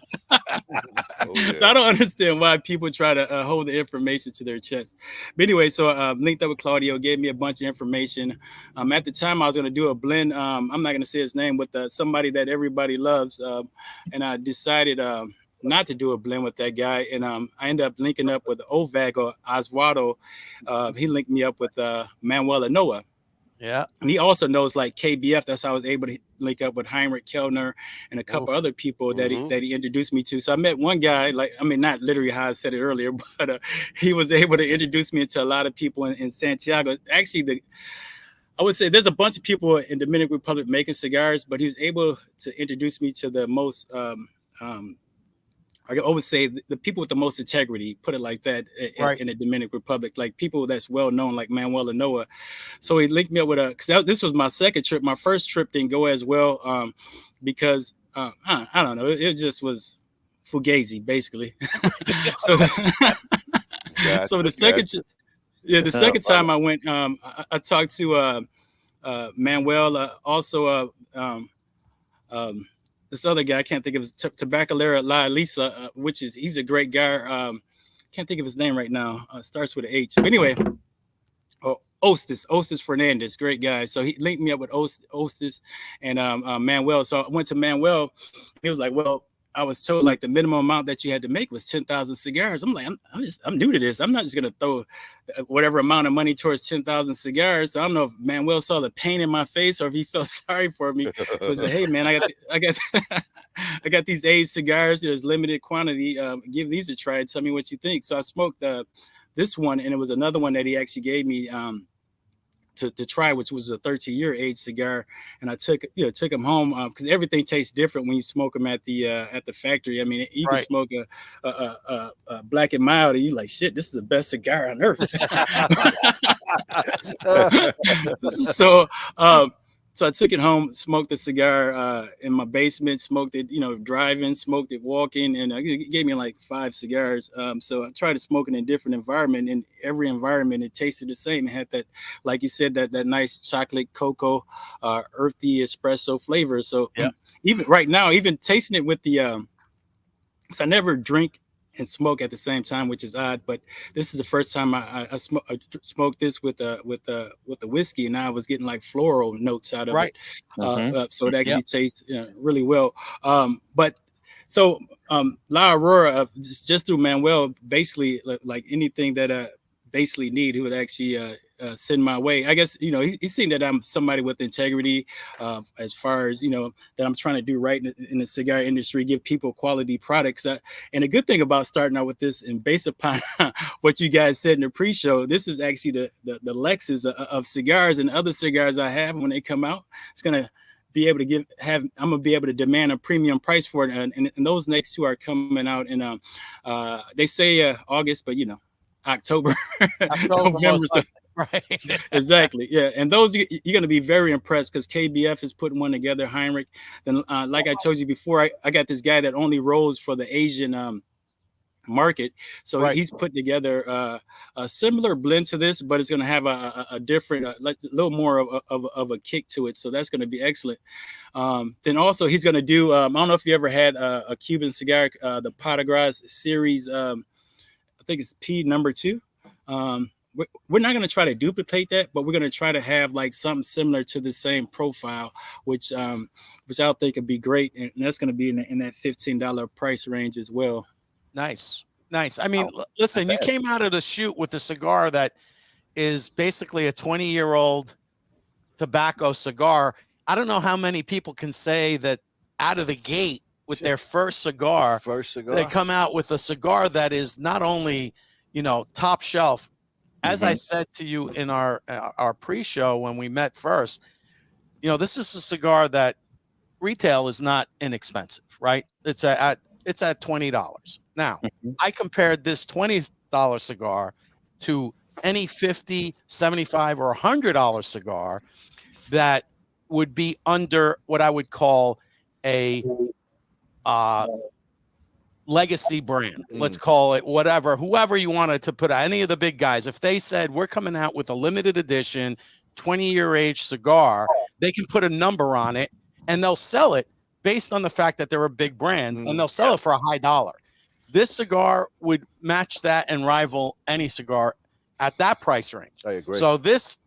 So I don't understand why people try to hold the information to their chest. But anyway, so linked up with Claudio, gave me a bunch of information. At the time, I was going to do a blend. I'm not going to say his name, with somebody that everybody loves. And I decided not to do a blend with that guy. And I ended up linking up with OVAG, or Oswaldo. He linked me up with Manuel Anoa. Yeah. And he also knows like KBF. That's how I was able to link up with Heinrich Kellner and a couple other people that he introduced me to. So I met one guy, like, I mean, not literally how I said it earlier, but he was able to introduce me to a lot of people in Santiago. Actually, I would say there's a bunch of people in Dominican Republic making cigars, but he was able to introduce me to the most, I always say the people with the most integrity, put it like that, in the Dominican Republic, like people that's well known, like Manuel Anoa. So he linked me up with because this was my second trip. My first trip didn't go as well because I don't know, it just was fugazi basically. So the second time I went, I talked to Manuel, also this other guy, I can't think of his Tabacalera La Lisa, he's a great guy. Can't think of his name right now. Starts with an H. But anyway, Ostis Fernandez, great guy. So he linked me up with Ostis and Manuel. So I went to Manuel. He was like, well, I was told like the minimum amount that you had to make was 10,000 cigars. I'm like, I'm new to this. I'm not just gonna throw whatever amount of money towards 10,000 cigars. So I don't know if Manuel saw the pain in my face or if he felt sorry for me. So he said, hey man, I got these aged cigars. There's limited quantity. Give these a try. Tell me what you think. So I smoked this one, and it was another one that he actually gave me to try, which was a 13-year aged cigar, and I took them home because everything tastes different when you smoke them at the factory. I mean, you can smoke a Black and Mild, and you're like, shit, this is the best cigar on earth. So I took it home, smoked the cigar in my basement, smoked it, driving, smoked it walking, and it gave me like 5 cigars. So I tried to smoke it in a different environment. In every environment, it tasted the same. It had that, like you said, that nice chocolate, cocoa, earthy espresso flavor. So even right now, even tasting it with the, because I never drink and smoke at the same time, which is odd, but this is the first time I smoked this with the whiskey, and I was getting like floral notes out of it. So it actually tastes really well. But so La Aurora, just through Manuel, basically like anything that I basically need, he would actually send my way. I guess, he's seen that I'm somebody with integrity as far as, that I'm trying to do right in the cigar industry, give people quality products. And a good thing about starting out with this, and based upon what you guys said in the pre-show, this is actually the Lexus of cigars and other cigars I have when they come out. It's going to be able to I'm going to be able to demand a premium price for it. And those next two are coming out in, they say August, but October, November. Right. Exactly. Yeah. And those you're going to be very impressed because KBF is putting one together, Heinrich. Then, like I told you before, I got this guy that only rolls for the Asian market. So he's put together a similar blend to this, but it's going to have a different, like a little more of a kick to it. So that's going to be excellent. Then also he's going to do, I don't know if you ever had a Cuban cigar, the Patagras series. I think it's P number 2. We're not going to try to duplicate that, but we're going to try to have like something similar to the same profile, which I think would be great. And that's going to be in that $15 price range as well. Nice. I mean, listen, you came out of the chute with a cigar that is basically a 20-year-old tobacco cigar. I don't know how many people can say that out of the gate with their first cigar, they come out with a cigar that is not only, top shelf. As I said to you in our pre-show when we met first, this is a cigar that retail is not inexpensive, right? It's at $20. Now, I compared this $20 cigar to any $50, $75, or $100 cigar that would be under what I would call a legacy brand. Let's call it whoever you wanted to put out, any of the big guys. If they said we're coming out with a limited edition 20-year age cigar, they can put a number on it and they'll sell it based on the fact that they're a big brand, and they'll sell it for a high dollar. This cigar would match that and rival any cigar at that price range. I agree. So this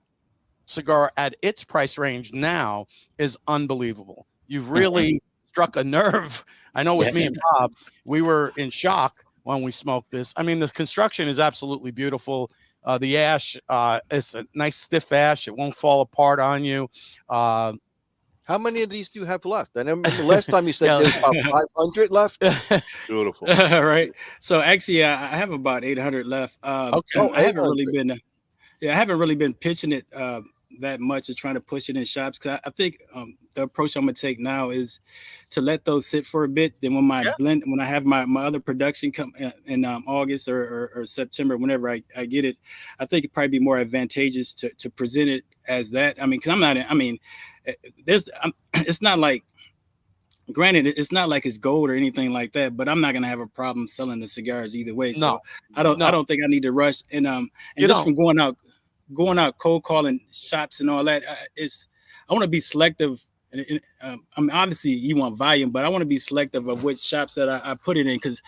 cigar at its price range now is unbelievable. You've really struck a nerve. I know with me and Bob, we were in shock when we smoked this. I mean, the construction is absolutely beautiful. The ash is a nice stiff ash. It won't fall apart on you. How many of these do you have left? And the last time you said there's about 500 left. Beautiful. Right. So actually, I have about 800 left. Okay. I haven't really been, I haven't really been pitching it that much or trying to push it in shops, because I think the approach I'm gonna take now is to let those sit for a bit. Then when when I have my other production come in August or September, whenever I get it, I think it'd probably be more advantageous to present it as that. I mean, because it's not like, granted, it's not like it's gold or anything like that, but I'm not gonna have a problem selling the cigars either way. So I don't think I need to rush. And just from going out cold calling shops and all that, I want to be selective. I mean, obviously you want volume, but I want to be selective of which shops that I put it in, because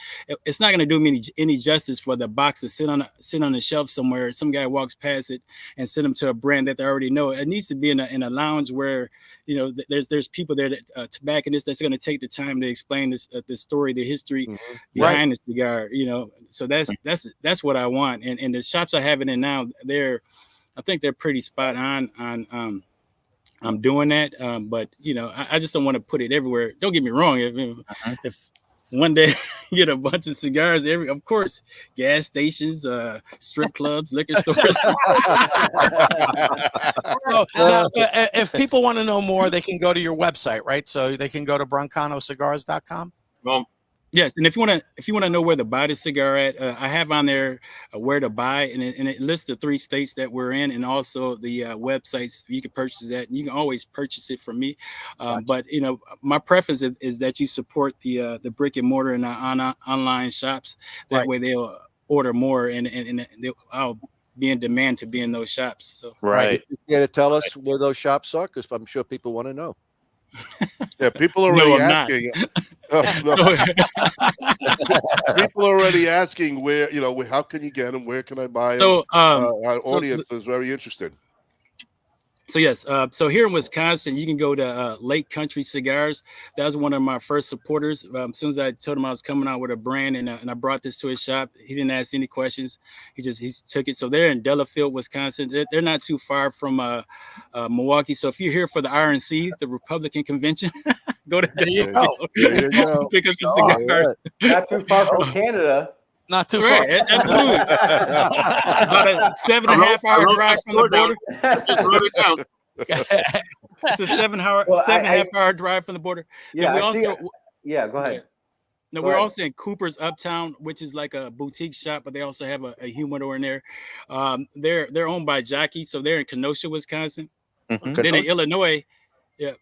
it's not going to do me any justice for the box to sit on the shelf somewhere. Some guy walks past it and send them to a brand that they already know. It needs to be in a lounge where, you know, there's people there that tobacconists that's going to take the time to explain the story, the history behind the cigar. You know, so that's what I want. And the shops I have it in now, I think they're pretty spot on. I'm doing that, but you know, I just don't want to put it everywhere. Don't get me wrong. If one day you get a bunch of cigars, of course, gas stations, strip clubs, liquor stores. Now, if people want to know more, they can go to your website, right? So they can go to broncanocigars.com. Well, yes, and if you want to know where to buy the cigar at, I have on there where to buy, and it lists the 3 states that we're in, and also the websites you can purchase that. And you can always purchase it from me, but you know, my preference is that you support the brick and mortar and the online shops. That way they'll order more, and I'll be in demand to be in those shops. So You got to tell us where those shops are, because I'm sure people want to know. Yeah, people are already asking. People are already asking where, you know, how can you get them? Where can I buy them? So, our audience is very interested. So yes, so here in Wisconsin, you can go to Lake Country Cigars. That was one of my first supporters. As soon as I told him I was coming out with a brand, and I brought this to his shop, he didn't ask any questions. He took it. So they're in Delafield, Wisconsin. They're not too far from Milwaukee. So if you're here for the RNC, the Republican convention, go to Delafield. There you go. Pick up some cigars. Not too far from Canada. Not too far. Absolutely. About a 7.5 hour drive from the border. Just wrote it down. It's a 7.5 hour drive from the border. Yeah, go ahead. No, we're also in Cooper's Uptown, which is like a boutique shop, but they also have a humidor in there. They're owned by Jockey, so they're in Kenosha, Wisconsin. Mm-hmm. Then in Illinois. Yeah.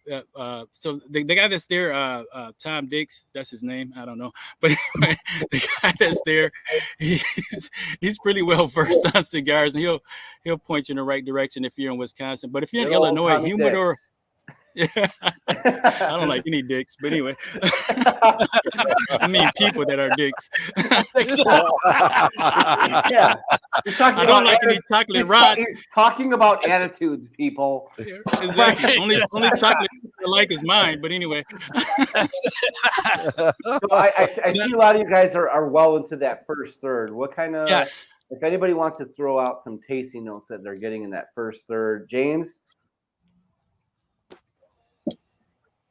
So the guy that's there, Tom Dix, that's his name. I don't know, but anyway, the guy that's there, he's pretty well versed on cigars, and he'll point you in the right direction if you're in Wisconsin. But if you're in Illinois, humidor. Yeah, I don't like any dicks, but anyway, I mean people that are dicks. Yeah, I don't like any chocolate rod. He's talking about attitudes, people. Exactly. Only chocolate I like is mine. But anyway, so I see a lot of you guys are well into that first third. What kind of? Yes. If anybody wants to throw out some tasting notes that they're getting in that first third, James.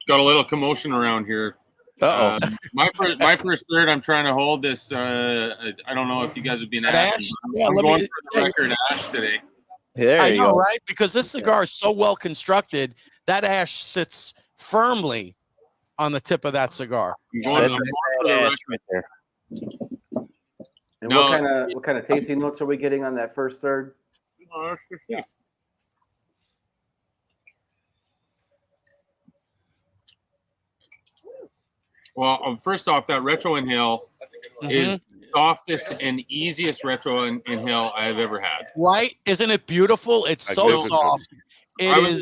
Got a little commotion around here. My first third, I'm trying to hold this. I don't know if you guys have been asked. I'm going for the record ash today. I know, right? Because this cigar is so well constructed, that ash sits firmly on the tip of that cigar. And what kind of tasting notes are we getting on that first third? Yeah. Well, first off, that retro inhale is softest and easiest retro inhale I've ever had. Right? Isn't it beautiful? It's so soft. I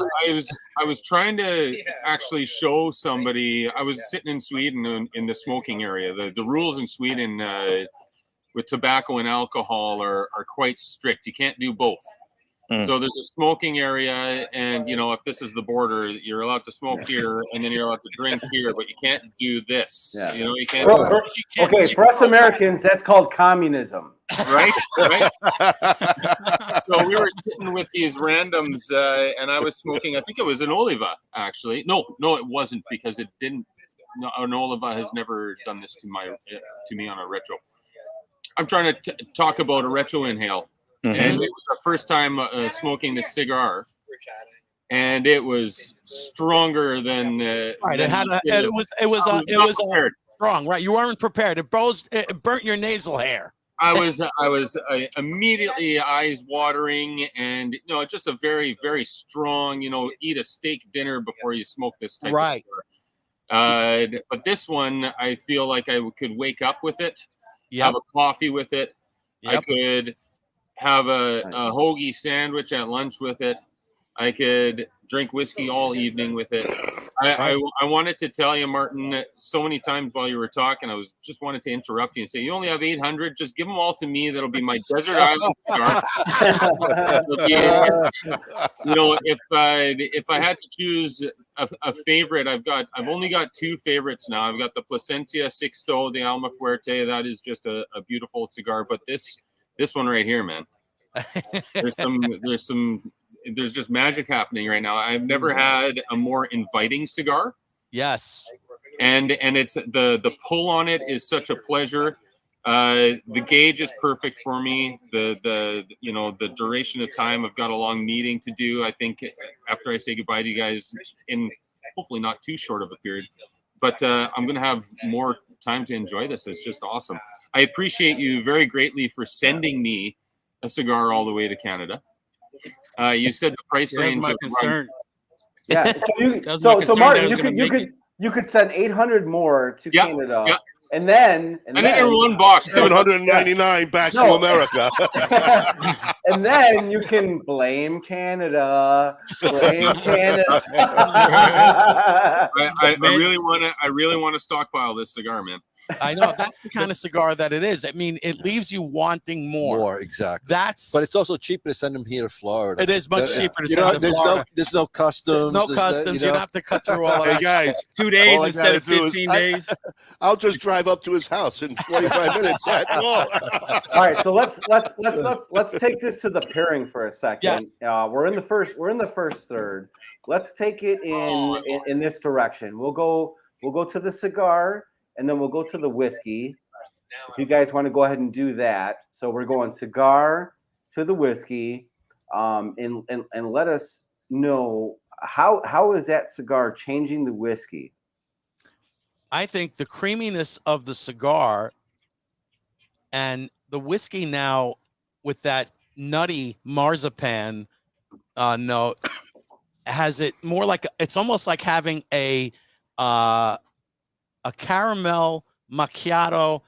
was trying to actually show somebody. I was sitting in Sweden in the smoking area. The rules in Sweden with tobacco and alcohol are quite strict. You can't do both. So there's a smoking area, and you know, if this is the border, you're allowed to smoke here, and then you're allowed to drink here, but you can't do this. Yeah. You know, you can't. Okay, for us Americans, that's called communism. Right. So we were sitting with these randoms, and I was smoking. I think it was an Oliva, actually. No, it wasn't, because it didn't. No, an Oliva has never done this to me on a retro. I'm trying to talk about a retro inhale, and it was the first time smoking this cigar, and it was stronger than. Right. Than it was strong. Right. You weren't prepared. It burnt your nasal hair. I was immediately eyes watering, and just a very, very strong. Eat a steak dinner before you smoke this type of cigar. But this one, I feel like I could wake up with it, have a coffee with it. I could have a hoagie sandwich at lunch with it. I could drink whiskey all evening with it. I wanted to tell you, Martin, so many times while you were talking, I just wanted to interrupt you and say, you only have 800. Just give them all to me. That'll be my desert island cigar. If I had to choose a favorite, I've only got two favorites now. I've got the Plasencia Sixto de Alma Fuerte. That is just a beautiful cigar. But this one right here, man, there's just magic happening right now. I've never had a more inviting cigar. Yes. And it's the pull on it is such a pleasure. The gauge is perfect for me. The duration of time, I've got a long meeting to do. I think after I say goodbye to you guys in hopefully not too short of a period, but I'm going to have more time to enjoy this. It's just awesome. I appreciate you very greatly for sending me a cigar all the way to Canada. You said the price range. My concern. Yeah. So Martin, you could send 800 more to Canada, and then in one box, 799 back to America, and then you can blame Canada. I really want to stockpile this cigar, man. I know that's the kind of cigar that it is. I mean, it leaves you wanting more. More, exactly. But it's also cheaper to send them here to Florida. It is much cheaper to send them to Florida. There's no customs. No customs. You don't have to cut through all of Hey that. guys, 2 days instead of 15 days. I'll just drive up to his house in 45 minutes. That's all. All right, so let's take this to the pairing for a second. Yes. We're in the first third. Let's take it in this direction. We'll go to the cigar, and then we'll go to the whiskey. If you guys want to go ahead and do that. So we're going cigar to the whiskey, and let us know how is that cigar changing the whiskey? I think the creaminess of the cigar and the whiskey now with that nutty marzipan note has it more like it's almost like having a caramel macchiato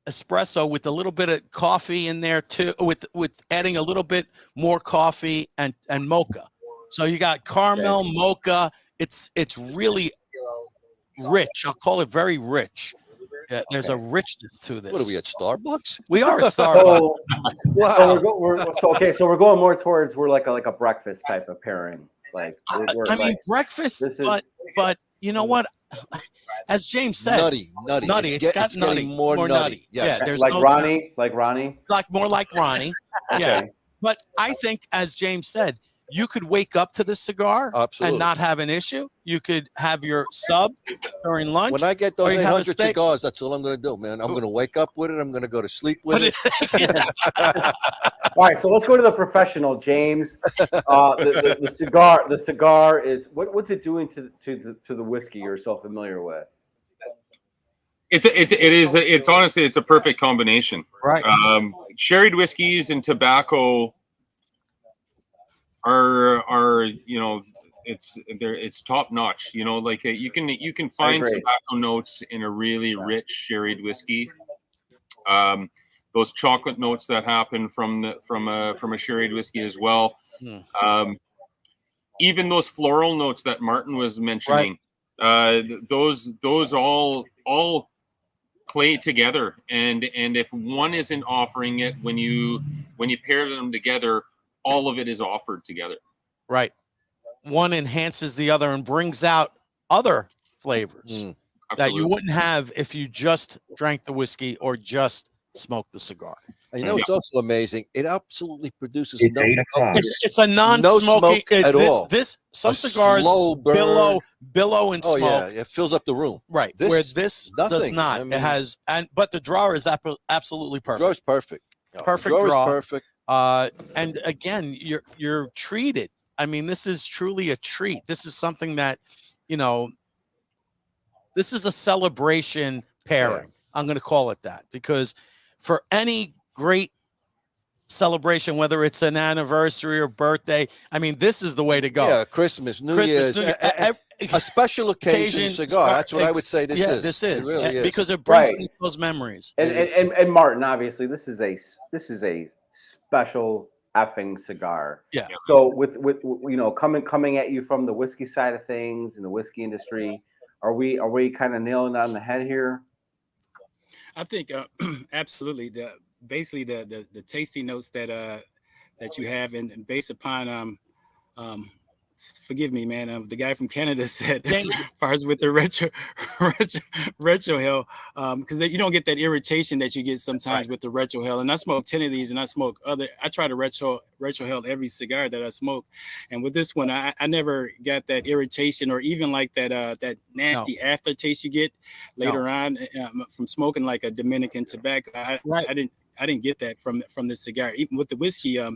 espresso with a little bit of coffee in there too, with adding a little bit more coffee and mocha. So you got caramel, mocha. It's really rich. I'll call it very rich. There's a richness to this. What are we at Starbucks? We are at Starbucks. Wow. So we're going more towards like a breakfast type of pairing. Like I mean breakfast, but you know what? As James said, nutty. It's got nutty, more nutty. Yes. Yeah, there's like no Ronnie, more like Ronnie. Yeah, okay. But I think, as James said, you could wake up to the cigar and not have an issue. You could have your sub during lunch. When I get those 800 cigars, that's all I'm going to do, man. I'm going to wake up with it. I'm going to go to sleep with it. All right, so let's go to the professional, James. The cigar is what's it doing to the whiskey you're so familiar with? It's honestly it's a perfect combination. Right. Sherried whiskeys and tobacco are it's top notch. Like you can find tobacco notes in a really rich sherried whiskey. Those chocolate notes that happen from a sherried whiskey as well. Even those floral notes that Martin was mentioning, those all play together. And if one isn't offering it, when you pair them together, all of it is offered together. Right. One enhances the other and brings out other flavors that you wouldn't have if you just drank the whiskey or just smoke the cigar. And you know, it's also amazing. It absolutely produces It's no 8 o'clock. It's a non-smoking smoke at all. Some A cigars slow burn. billow and smoke. Oh yeah, it fills up the room. Right. This, where this nothing. does not. I mean, it has, but the drawer is absolutely perfect. Drawer's perfect. Perfect drawer draw. is perfect. And again, you're treated. I mean, this is truly a treat. This is something that, you know, this is a celebration pairing. Yeah. I'm going to call it that, because for any great celebration, whether it's an anniversary or birthday, I mean, this is the way to go. Yeah, Christmas, New Year's, a special occasion cigar. That's what I would say this is. This is. It really is. Because it brings those memories. And Martin, obviously, this is a special effing cigar. Yeah. So with you know, coming at you from the whiskey side of things in the whiskey industry, are we kind of nailing it on the head here? I think absolutely. Basically the tasty notes that you have, and based upon forgive me, man. The guy from Canada said, as far as with the retro hell, because you don't get that irritation that you get sometimes with the retro hell. And I smoke 10 of these, and I try to retro hell every cigar that I smoke. And with this one, I never got that irritation, or even like that nasty aftertaste you get later on from smoking like a Dominican tobacco. I didn't get that from this cigar. Even with the whiskey, I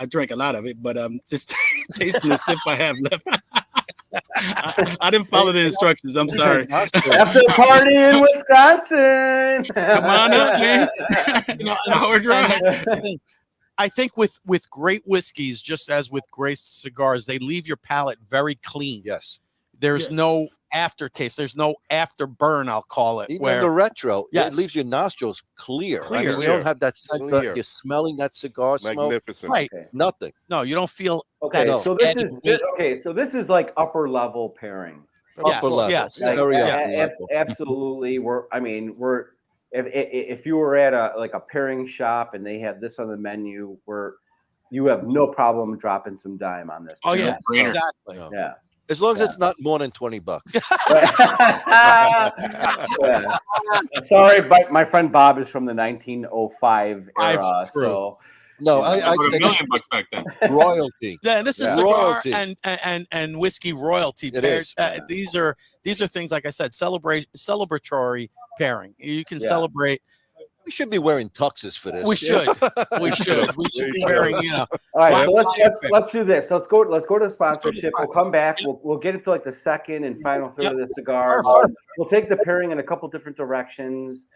drank a lot of it, but just tasting the sip I have left. I didn't follow the instructions. I'm sorry. After party in Wisconsin. Come on up, man. I think with great whiskeys, just as with great cigars, they leave your palate very clean. Yes. There's no aftertaste. There's no afterburn, I'll call it. Even the retro, it leaves your nostrils clear. I mean, you don't have that scent that you're smelling that cigar smoke. Magnificent. Right. Nothing. No, you don't feel So this is like upper level pairing. Upper level. Yes. Like, Very upper level. Absolutely. If you were at a pairing shop and they had this on the menu, where you have no problem dropping some dime on this. Oh yeah, exactly. Yeah. As long as it's not more than $20. Sorry, but my friend Bob is from the 1905 era. So no, I'd say $1,000,000 back then. Royalty. Yeah, and this is cigar and whiskey royalty. It is. These are things, like I said, celebratory pairing. You can celebrate. We should be wearing tuxes for this. We should. We should be wearing, All right, so let's do this. Let's go to the sponsorship. We'll come back. We'll get into like the second and final third of the cigar. We'll take the pairing in a couple different directions,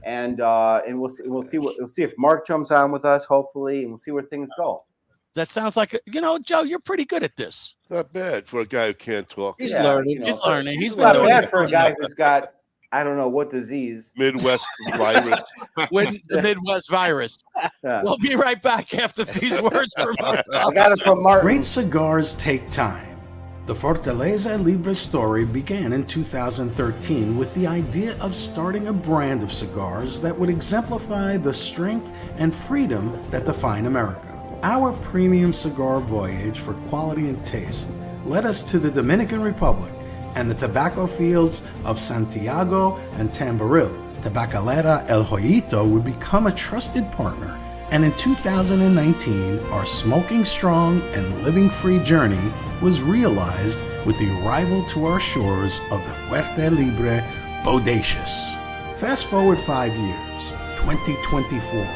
and we'll see if Mark jumps on with us, hopefully, and we'll see where things go. That sounds like Joe. You're pretty good at this. Not bad for a guy who can't talk. He's learning. He's learning. He's not bad for a guy who's got, I don't know what disease. Midwest virus. With the Midwest virus. Yeah. We'll be right back after these words from Mark. I got it from Mark. Great cigars take time. The Fortaleza Libre story began in 2013 with the idea of starting a brand of cigars that would exemplify the strength and freedom that define America. Our premium cigar voyage for quality and taste led us to the Dominican Republic and the tobacco fields of Santiago and Tamboril. Tabacalera El Joyito would become a trusted partner, and in 2019, our smoking strong and living free journey was realized with the arrival to our shores of the Fuerte Libre Bodacious. Fast forward 5 years, 2024,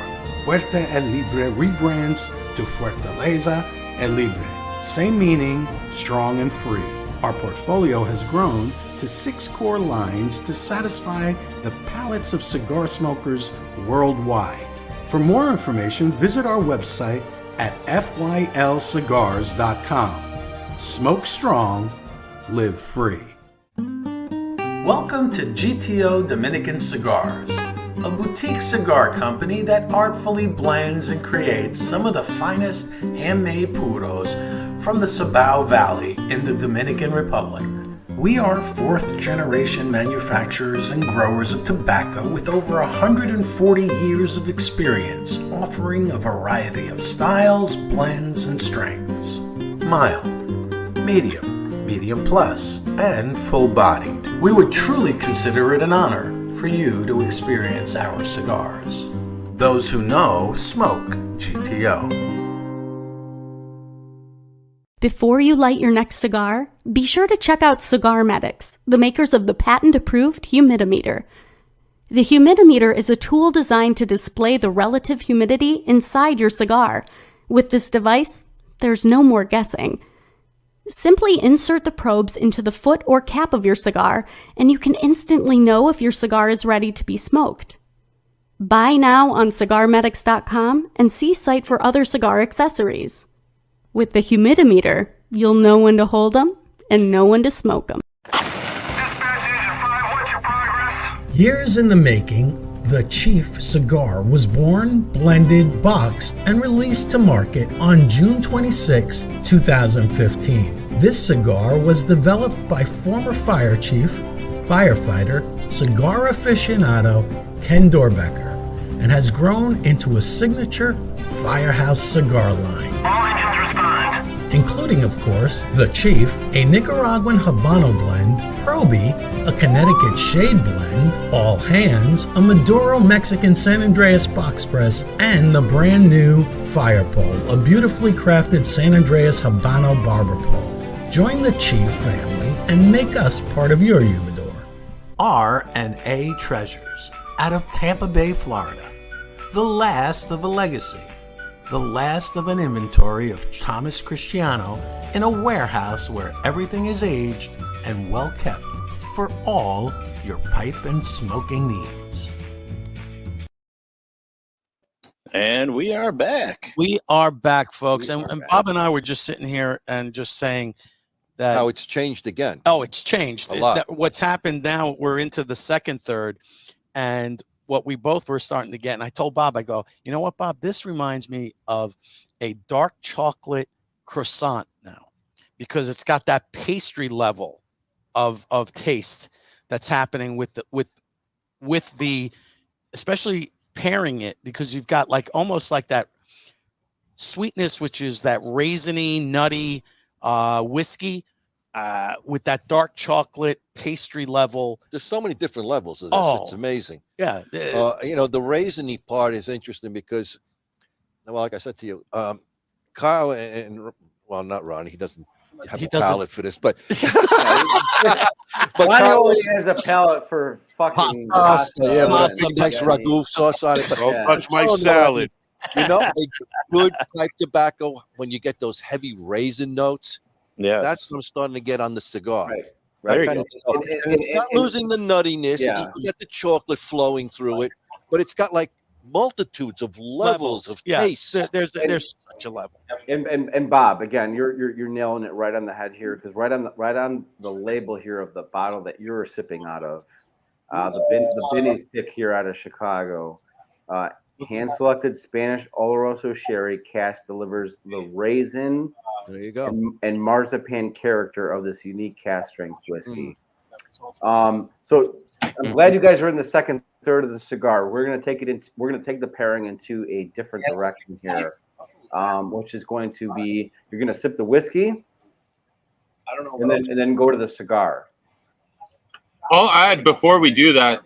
Fuerte El Libre rebrands to Fortaleza El Libre. Same meaning, strong and free. Our portfolio has grown to 6 core lines to satisfy the palates of cigar smokers worldwide. For more information, visit our website at fylcigars.com. Smoke strong, live free. Welcome to GTO Dominican Cigars, a boutique cigar company that artfully blends and creates some of the finest handmade puros from the Cibao Valley in the Dominican Republic. We are 4th-generation manufacturers and growers of tobacco with over 140 years of experience, offering a variety of styles, blends, and strengths. Mild, medium, medium plus, and full-bodied. We would truly consider it an honor for you to experience our cigars. Those who know smoke GTO. Before you light your next cigar, be sure to check out Cigar Medics, the makers of the patent-approved humidimeter. The humidimeter is a tool designed to display the relative humidity inside your cigar. With this device, there's no more guessing. Simply insert the probes into the foot or cap of your cigar, and you can instantly know if your cigar is ready to be smoked. Buy now on cigarmedics.com and see site for other cigar accessories. With the humidimeter, you'll know when to hold them and know when to smoke them. Years in the making, the Chief cigar was born, blended, boxed, and released to market on June 26, 2015. This cigar was developed by former fire chief, firefighter, cigar aficionado Ken Dorbecker, and has grown into a signature Firehouse cigar line. All engines respond. Including, of course, the Chief, a Nicaraguan Habano blend, Proby, a Connecticut Shade blend, All Hands, a Maduro Mexican San Andreas box press, and the brand new Fire Pole, a beautifully crafted San Andreas Habano barber pole. Join the Chief family and make us part of your humidor. R&A Treasures, out of Tampa Bay, Florida. The last of a legacy. The last of an inventory of Thomas Cristiano in a warehouse where everything is aged and well kept for all your pipe and smoking needs. And we are back. We are back, folks. And Bob and I were just sitting here and just saying that how it's changed again. Oh, it's changed a lot. What's happened now, we're into the second third, and what we both were starting to get, and I told Bob, I go, you know what, Bob, this reminds me of a dark chocolate croissant now, because it's got that pastry level of taste that's happening with the especially pairing it, because you've got like almost like that sweetness, which is that raisiny, nutty whiskey with that dark chocolate pastry level. There's so many different levels of this. Oh, it's amazing. Yeah. You know, the raisiny part is interesting because, well, like I said to you, Kyle and well, not Ronnie, he doesn't have a palate for this, but Ronnie only has a palate for fucking pasta. Yeah, but some nice ragu sauce on it. But don't touch my salad. You know, a good pipe tobacco, when you get those heavy raisin notes, that's what I'm starting to get on the cigar. Right. It's not losing the nuttiness. It's got the chocolate flowing through it, but it's got like multitudes of levels of taste. There's such a level. And Bob, again, you're nailing it right on the head here, because right on the label here of the bottle that you're sipping out of, the Binny's pick here out of Chicago, hand selected Spanish Olorosso sherry cask delivers the raisin. There you go. And marzipan character of this unique cask strength whiskey. So I'm glad you guys are in the second third of the cigar. We're gonna take the pairing into a different direction here, which is going to be, you're gonna sip the whiskey, and then go to the cigar. I'll add, before we do that,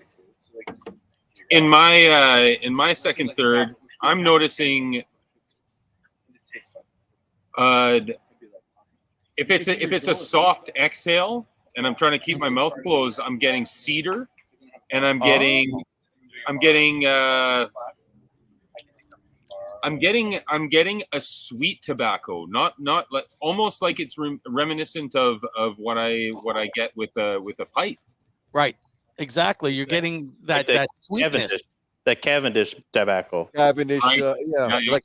in my second third, I'm noticing if it's a soft exhale and I'm trying to keep my mouth closed, I'm getting cedar, and I'm getting a sweet tobacco, not like, almost like it's reminiscent of what I get with a pipe. Right. Exactly. You're getting that sweetness. That Cavendish tobacco. Cavendish, like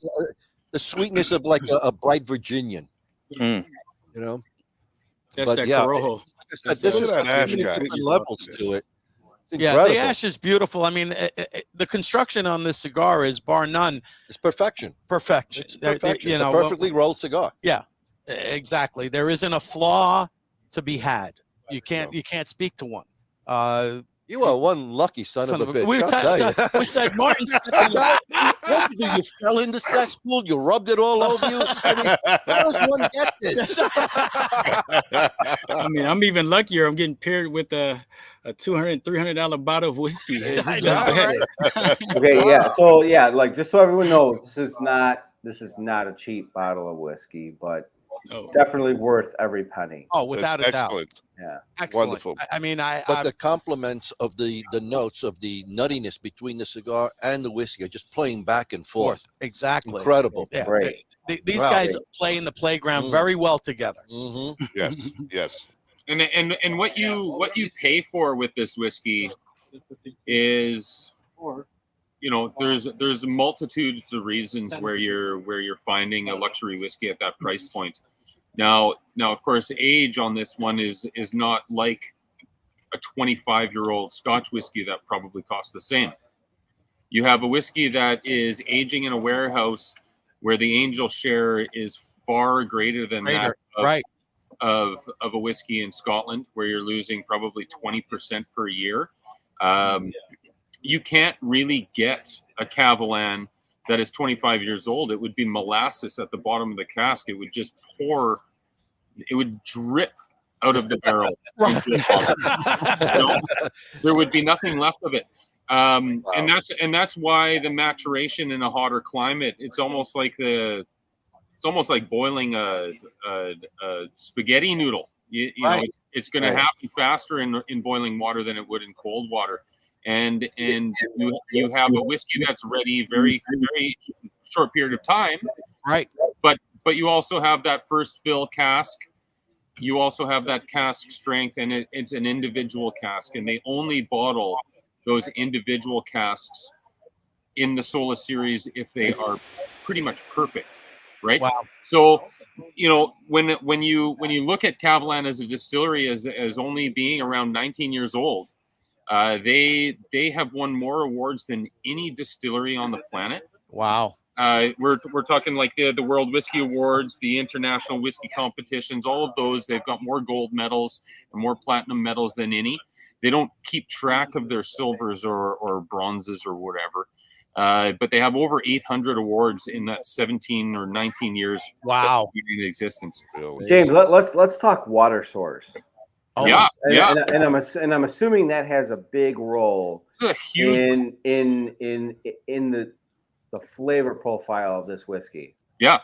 the sweetness of like a bright Virginian. You know, that's but that yeah, Corojo. This is that ash guy. Levels to it. Yeah, the ash is beautiful. I mean, the construction on this cigar is bar none. It's perfection. Perfection. It's perfection. You know, a perfectly rolled cigar. Yeah, exactly. There isn't a flaw to be had. You can't speak to one. You are one lucky son of a bitch. We said Martin. You fell in the cesspool. You rubbed it all over you. I mean, how does one get this? I mean, I'm even luckier. I'm getting paired with a $200, $300 bottle of whiskey. Okay, yeah. So yeah, like just so everyone knows, this is not a cheap bottle of whiskey, but definitely worth every penny. Oh, without a doubt. Yeah, excellent. Wonderful. I mean, but the compliments of the notes of the nuttiness between the cigar and the whiskey are just playing back and forth. Exactly. Incredible. Yeah. Great. These guys play in the playground very well together. Mm-hmm. Yes. Yes. And what you pay for with this whiskey is, there's multitudes of reasons where you're finding a luxury whiskey at that price point. Now, of course, age on this one is not like a 25-year-old Scotch whiskey that probably costs the same. You have a whiskey that is aging in a warehouse where the angel share is far greater than that of a whiskey in Scotland, where you're losing probably 20% per year. You can't really get a KaVaLan that is 25 years old. It would be molasses at the bottom of the cask. It would just pour. It would drip out of the barrel. There would be nothing left of it. And that's why the maturation in a hotter climate. It's almost like boiling a spaghetti noodle. You know, it's going to happen faster in boiling water than it would in cold water. And you have a whiskey that's ready very, very short period of time. Right. But you also have that first fill cask. You also have that cask strength, and it's an individual cask, and they only bottle those individual casks in the Sola series if they are pretty much perfect, right? Wow. So, when you look at KaVaLan as a distillery as only being around 19 years old, they have won more awards than any distillery on the planet. Wow. We're talking like the World Whiskey Awards, the international whiskey competitions, all of those. They've got more gold medals and more platinum medals than any. They don't keep track of their silvers or bronzes or whatever. But they have over 800 awards in that 17 or 19 years. Wow. In existence. James, let's talk water source. Oh, and I'm assuming that has a big role in the flavor profile of this whiskey. Yeah.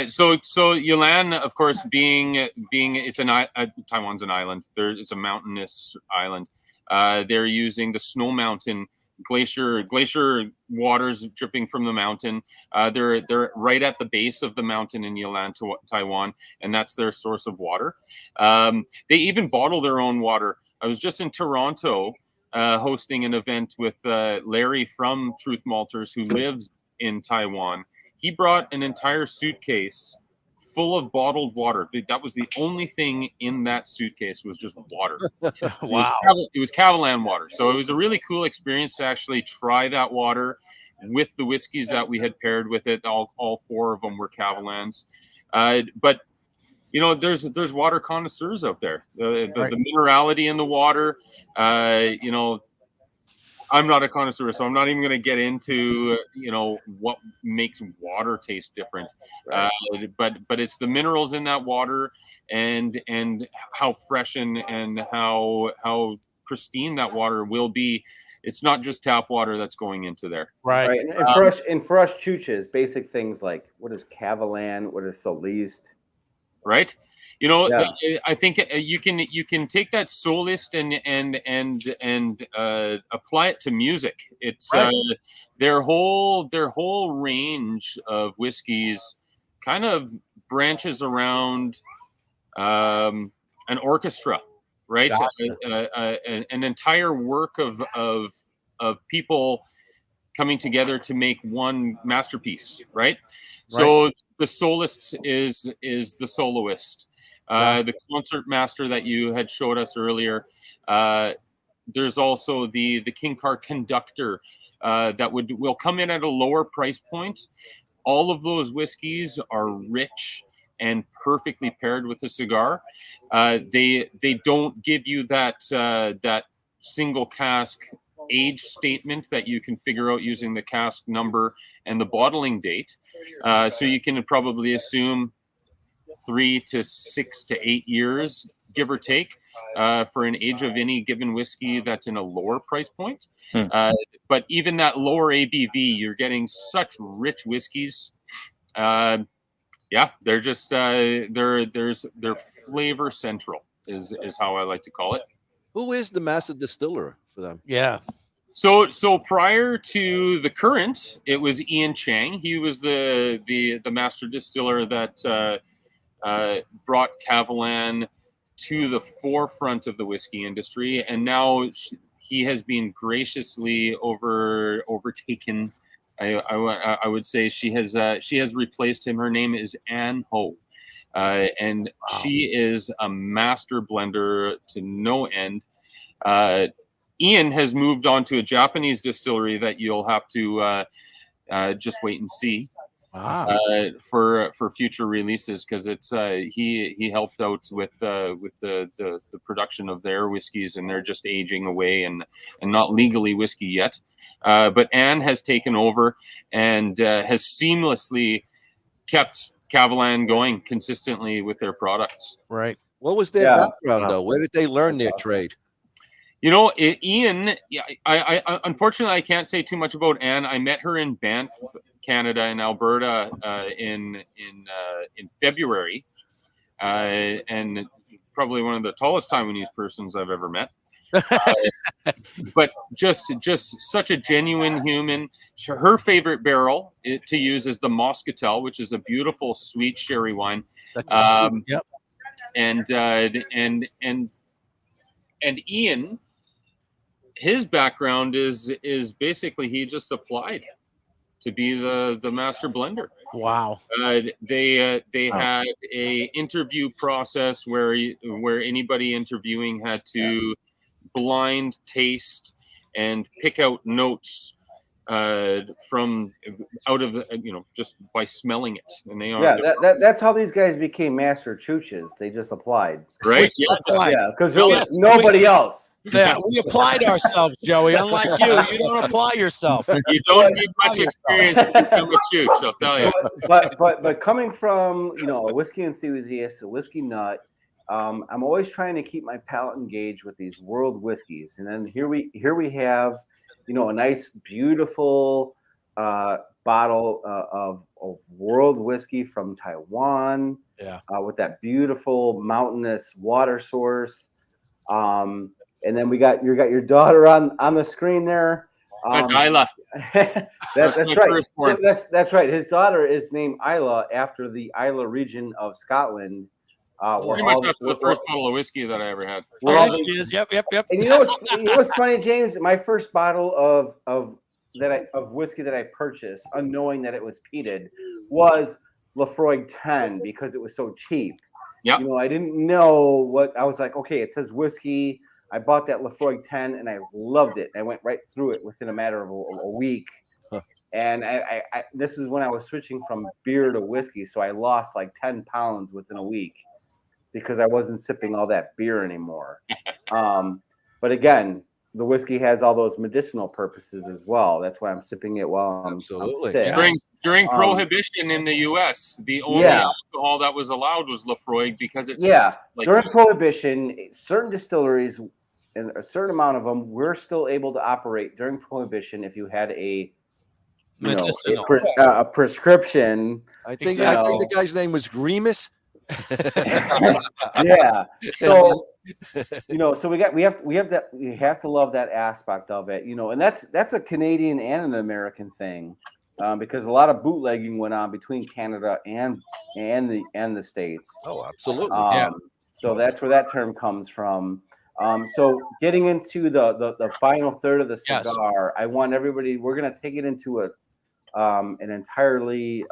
So Yilan, of course, being Taiwan's an island. It's a mountainous island. They're using the Snow Mountain glacier waters dripping from the mountain. They're right at the base of the mountain in Yilan, Taiwan, and that's their source of water. They even bottle their own water. I was just in Toronto hosting an event with Larry from Truth Malters, who lives in Taiwan. He brought an entire suitcase full of bottled water. That was the only thing in that suitcase was just water. Wow. It was KaVaLan water. So it was a really cool experience to actually try that water with the whiskeys that we had paired with it. All four of them were KaVaLans. But there's water connoisseurs out there. The minerality in the water, I'm not a connoisseur, so I'm not even going to get into, what makes water taste different. But it's the minerals in that water and how fresh and how pristine that water will be. It's not just tap water that's going into there. Right. And for us chooches, basic things like what is KaVaLan, what is Soliste. Right. I think you can take that Solist and apply it to music. It's their whole range of whiskeys kind of branches around an orchestra, right? An entire work of people coming together to make one masterpiece, right? So the solist is the soloist. The concert master that you had showed us earlier. There's also the King Car conductor that will come in at a lower price point. All of those whiskeys are rich and perfectly paired with the cigar. They don't give you that single cask age statement that you can figure out using the cask number and the bottling date. So you can probably assume 3 to 6 to 8 years, give or take, for an age of any given whiskey that's in a lower price point. But even that lower ABV, you're getting such rich whiskeys. They're just they're flavor central is how I like to call it. Who is the master distiller for them? Yeah. So prior to the current, it was Ian Chang. He was the master distiller that brought KaVaLan to the forefront of the whiskey industry, and now he has been graciously overtaken. I would say she has replaced him. Her name is Ann Ho, and she is a master blender to no end. Ian has moved on to a Japanese distillery that you'll have to just wait and see for future releases, because it's he helped out with the production of their whiskeys, and they're just aging away and not legally whiskey yet. But Anne has taken over and has seamlessly kept KaVaLan going consistently with their products. Right. What was their background though? Where did they learn their trade? You know, Ian, I unfortunately I can't say too much about Anne. I met her in Banff, Canada, in Alberta, in February, and probably one of the tallest Taiwanese persons I've ever met. But just such a genuine human. Her favorite barrel to use is the Moscatel, which is a beautiful sweet sherry wine. That's yep. And Ian, his background is basically he just applied to be the master blender. Wow. They had a interview process where anybody interviewing had to blind taste and pick out notes from out of just by smelling it, and they are that's how these guys became master chooches. They just applied, right? Yeah, because there was nobody else. Yeah, we applied ourselves, Joey. Unlike you don't apply yourself. You don't need much experience to become a chooch, I'll tell you. But coming from a whiskey enthusiast, a whiskey nut, I'm always trying to keep my palate engaged with these world whiskeys, and then here we have a nice, beautiful bottle of world whiskey from Taiwan. Yeah. With that beautiful mountainous water source. And then you got your daughter on the screen there. That's Isla. that's right. That's right. His daughter is named Isla after the Isla region of Scotland. Pretty much after the first bottle of whiskey that I ever had. She is. Yep. And you know what's funny, James? My first bottle of whiskey that I purchased, unknowing that it was peated, was Lafroig 10 because it was so cheap. Yeah. I didn't know what I was like. Okay, it says whiskey. I bought that Lafroig 10 and I loved it. I went right through it within a matter of a week. And I this is when I was switching from beer to whiskey, so I lost like 10 pounds within a week because I wasn't sipping all that beer anymore. But again, the whiskey has all those medicinal purposes as well. That's why I'm sipping it while I'm sick. During Prohibition in the U.S., the only alcohol that was allowed was Lafroig because it's during Prohibition, certain distilleries and a certain amount of them were still able to operate during Prohibition if you had a prescription. I think the guy's name was Remus. Yeah. So so we have to love that aspect of it, and that's a Canadian and an American thing, because a lot of bootlegging went on between Canada and the States. Oh, absolutely. So that's where that term comes from. So getting into the final third of the cigar, I want everybody. We're gonna take it into an entirely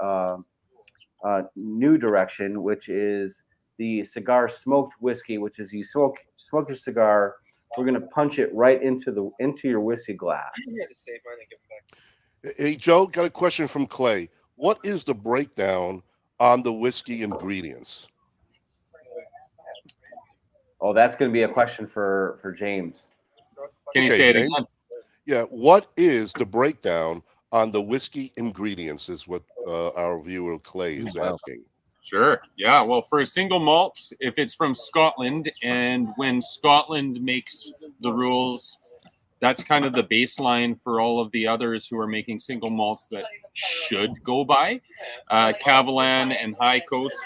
new direction, which is the cigar smoked whiskey, which is you smoke your cigar. We're going to punch it right into your whiskey glass. Hey, Joe, got a question from Clay. What is the breakdown on the whiskey ingredients? Oh, that's going to be a question for James. Can you say it James? again? Yeah. What is the breakdown on the whiskey ingredients? Is what our viewer Clay is asking. Sure. Yeah. Well, for a single malt, if it's from Scotland, and when Scotland makes the rules, that's kind of the baseline for all of the others who are making single malts that should go by. KaVaLan and High Coast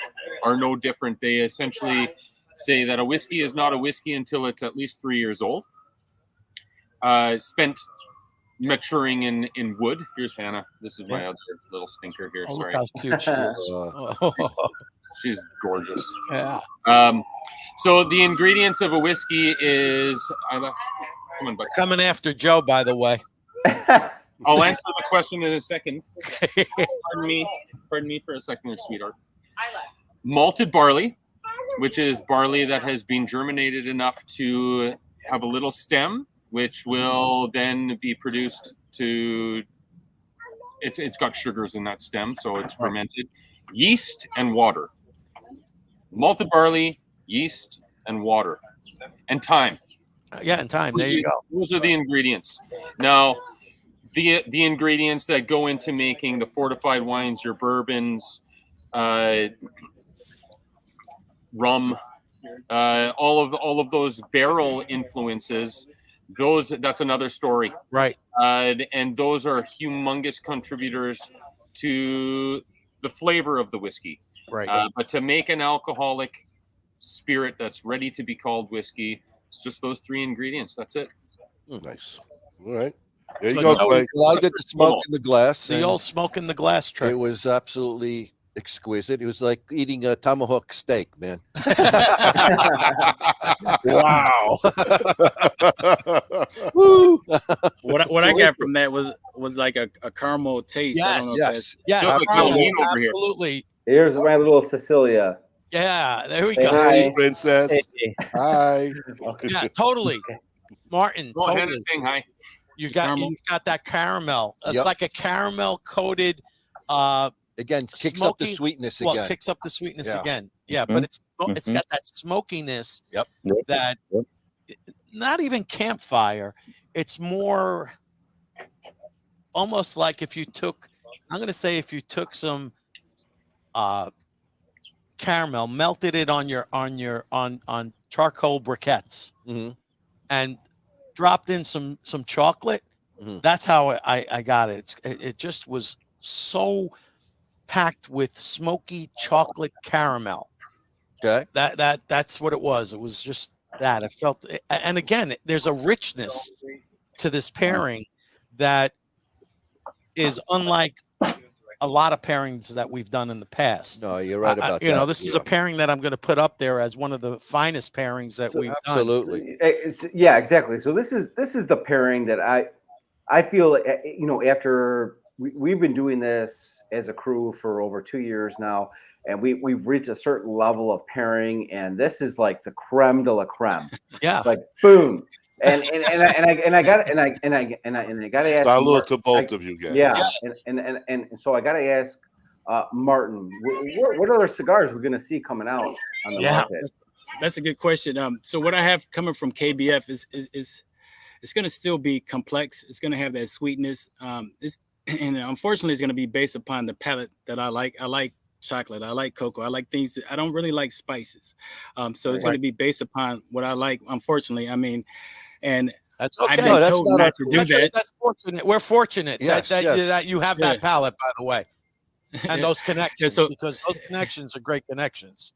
are no different. They essentially say that a whiskey is not a whiskey until it's at least 3 years old. Spent maturing in wood. Here's Hannah. This is my other little stinker here. Oh, Sorry. look how cute she is. She's gorgeous. Yeah. So the ingredients of a whiskey is come on, buddy. Coming after Joe, by the way. I'll answer the question in a second. Pardon me for a second, sweetheart. Malted barley, which is barley that has been germinated enough to have a little stem, which will then be produced to. It's got sugars in that stem, so it's fermented. Yeast and water. Malted barley, yeast, and water, and thyme. Yeah, and time. There you go. Those are the ingredients. Now, the ingredients that go into making the fortified wines, your bourbons, rum, all of those barrel influences. That's another story. Right. And those are humongous contributors to the flavor of the whiskey. Right. But to make an alcoholic spirit that's ready to be called whiskey, it's just those 3 ingredients. That's it. Nice. All right. There you So go, now Clay. I did the smoke in the glass. The and old smoke in the glass trick. It was absolutely exquisite. It was like eating a tomahawk steak, man. Wow. Woo. What I got from that was like a caramel taste. I don't know if that's- Absolutely. Here's my little Cecilia. Yeah, there we Say go. hi. Hey, princess. Hey. Hi. Yeah, totally. Martin, Go ahead totally. and saying hi. You've got that caramel. It's Yep. like a caramel coated Again, kicks up the smoky- sweetness well, again. kicks up the sweetness Yeah. again. Yeah, but it's got that smokiness Yep. that not even campfire. It's more almost like if you took some caramel, melted it on charcoal briquettes, and dropped in some chocolate. That's how I got it. It just was so packed with smoky chocolate caramel. Okay. That's what it was. It was just that. I felt, and again, there's a richness to this pairing that is unlike a lot of pairings that we've done in the past. No, you're right about that. This is a pairing that I'm going to put up there as one of the finest pairings that we've absolutely. done. Yeah, exactly. So this is the pairing that I feel, after we've been doing this as a crew for over 2 years now, and we've reached a certain level of pairing, and this is like the creme de la creme. Yeah. It's like boom. And I got to ask. Salute to both of you guys. Yeah, and so I got to ask Martin, what other cigars we're going to see coming out on the market? That's a good question. So what I have coming from KBF is it's going to still be complex. It's going to have that sweetness. And unfortunately, it's going to be based upon the palate that I like. I like chocolate. I like cocoa. I like things I don't really like spices. So it's going to be based upon what I like. Unfortunately, I mean, and that's okay. I've been told not to do that. That's fortunate. We're fortunate that you have that palate, by the way, and those connections, because those connections are great connections.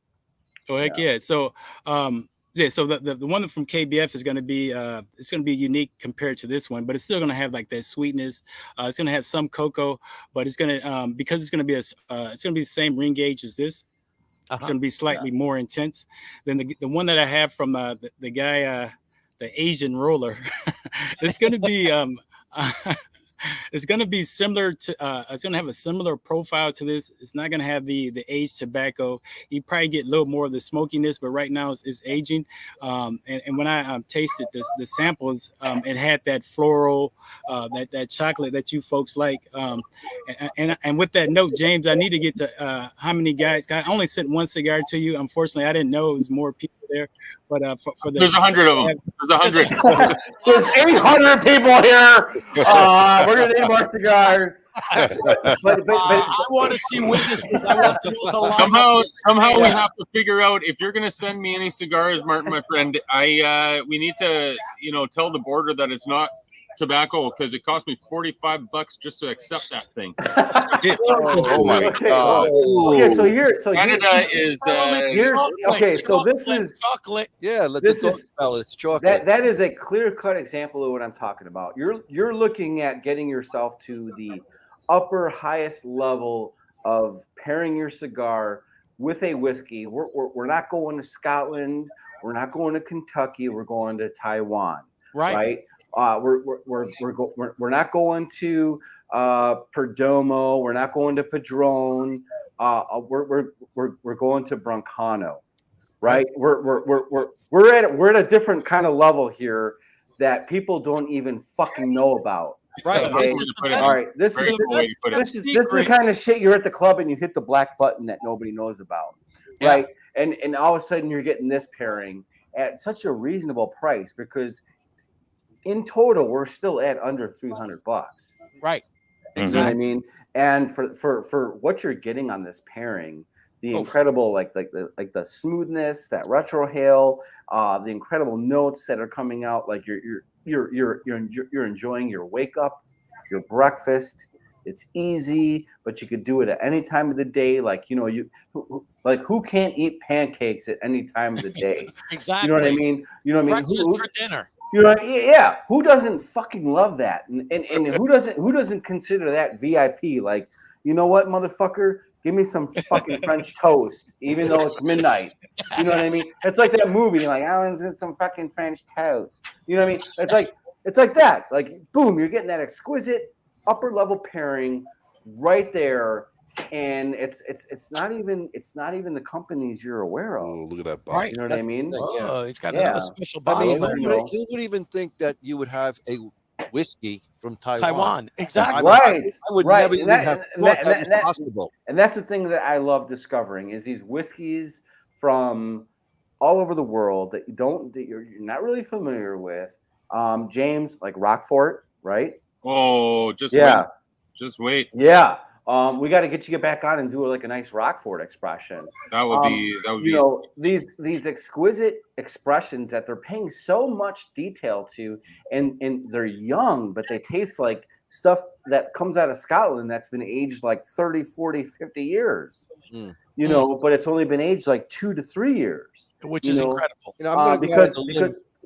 Oh heck yeah! So so the one from KBF is going to be it's going to be unique compared to this one, but it's still going to have like that sweetness. It's going to have some cocoa, but it's going to because it's going to be it's going to be the same ring gauge as this. It's going to be slightly more intense than the one that I have from the guy. The Asian roller. It's going to be it's going to be similar to it's going to have a similar profile to this. It's not going to have the aged tobacco. You probably get a little more of the smokiness, but right now it's aging. And when I tasted the samples, it had that floral, that chocolate that you folks like. And with that note, James, I need to get to how many guys. I only sent one cigar to you. Unfortunately, I didn't know it was more people there. But for the There's 100 of them. There's 100. There's 800 people here. We're gonna need more cigars. But I want to see witnesses. I want to line somehow we have to figure out if you're going to send me any cigars, Martin, my friend. We need to tell the border that it's not tobacco because it cost me $45 just to accept that thing. Oh my God! Okay, so Canada is okay. So this is chocolate. Yeah, let the dog smell it. It's chocolate. That is a clear-cut example of what I'm talking about. You're looking at getting yourself to the highest level of pairing your cigar with a whiskey. We're not going to Scotland. We're not going to Kentucky. We're going to Taiwan. Right. We're not going to Perdomo. We're not going to Padron. We're going to Broncano. Right. We're at a different kind of level here that people don't even fucking know about. Right. Okay? All right. This is the kind of shit you're at the club and you hit the black button that nobody knows about. Yeah. Right. And all of a sudden you're getting this pairing at such a reasonable price because in total we're still at under $300. Right. Exactly. You know what I mean? And for what you're getting on this pairing, the incredible like the smoothness, that retrohale, the incredible notes that are coming out, like you're enjoying your wake up, your breakfast. It's easy, but you could do it at any time of the day. Like who can't eat pancakes at any time of the day? Exactly. You know what I mean? Breakfast for dinner. Yeah. Who doesn't fucking love that? And who doesn't consider that VIP? Like, you know what, motherfucker? Give me some fucking French toast, even though it's midnight. You know what I mean? It's like that movie. You're like, I want to get some fucking French toast. You know what I mean? It's like that. Like, boom, you're getting that exquisite upper level pairing right there. And it's not even the companies you're aware of. Oh, look at that box. Right. You know what I mean? Oh, it's got another special bottle. Who would even think that you would have a whiskey from Taiwan? Exactly. Right. I would never even have thought that was possible. And that's the thing that I love discovering is these whiskeys from all over the world that you're not really familiar with. James, like Rockfort, right? Oh, just wait. Yeah. We got to get you back on and do like a nice Rockfort expression. That would be. These exquisite expressions that they're paying so much detail to, and they're young, but they taste like stuff that comes out of Scotland that's been aged like 30, 40, 50 years. But it's only been aged like 2 to 3 years, which is incredible.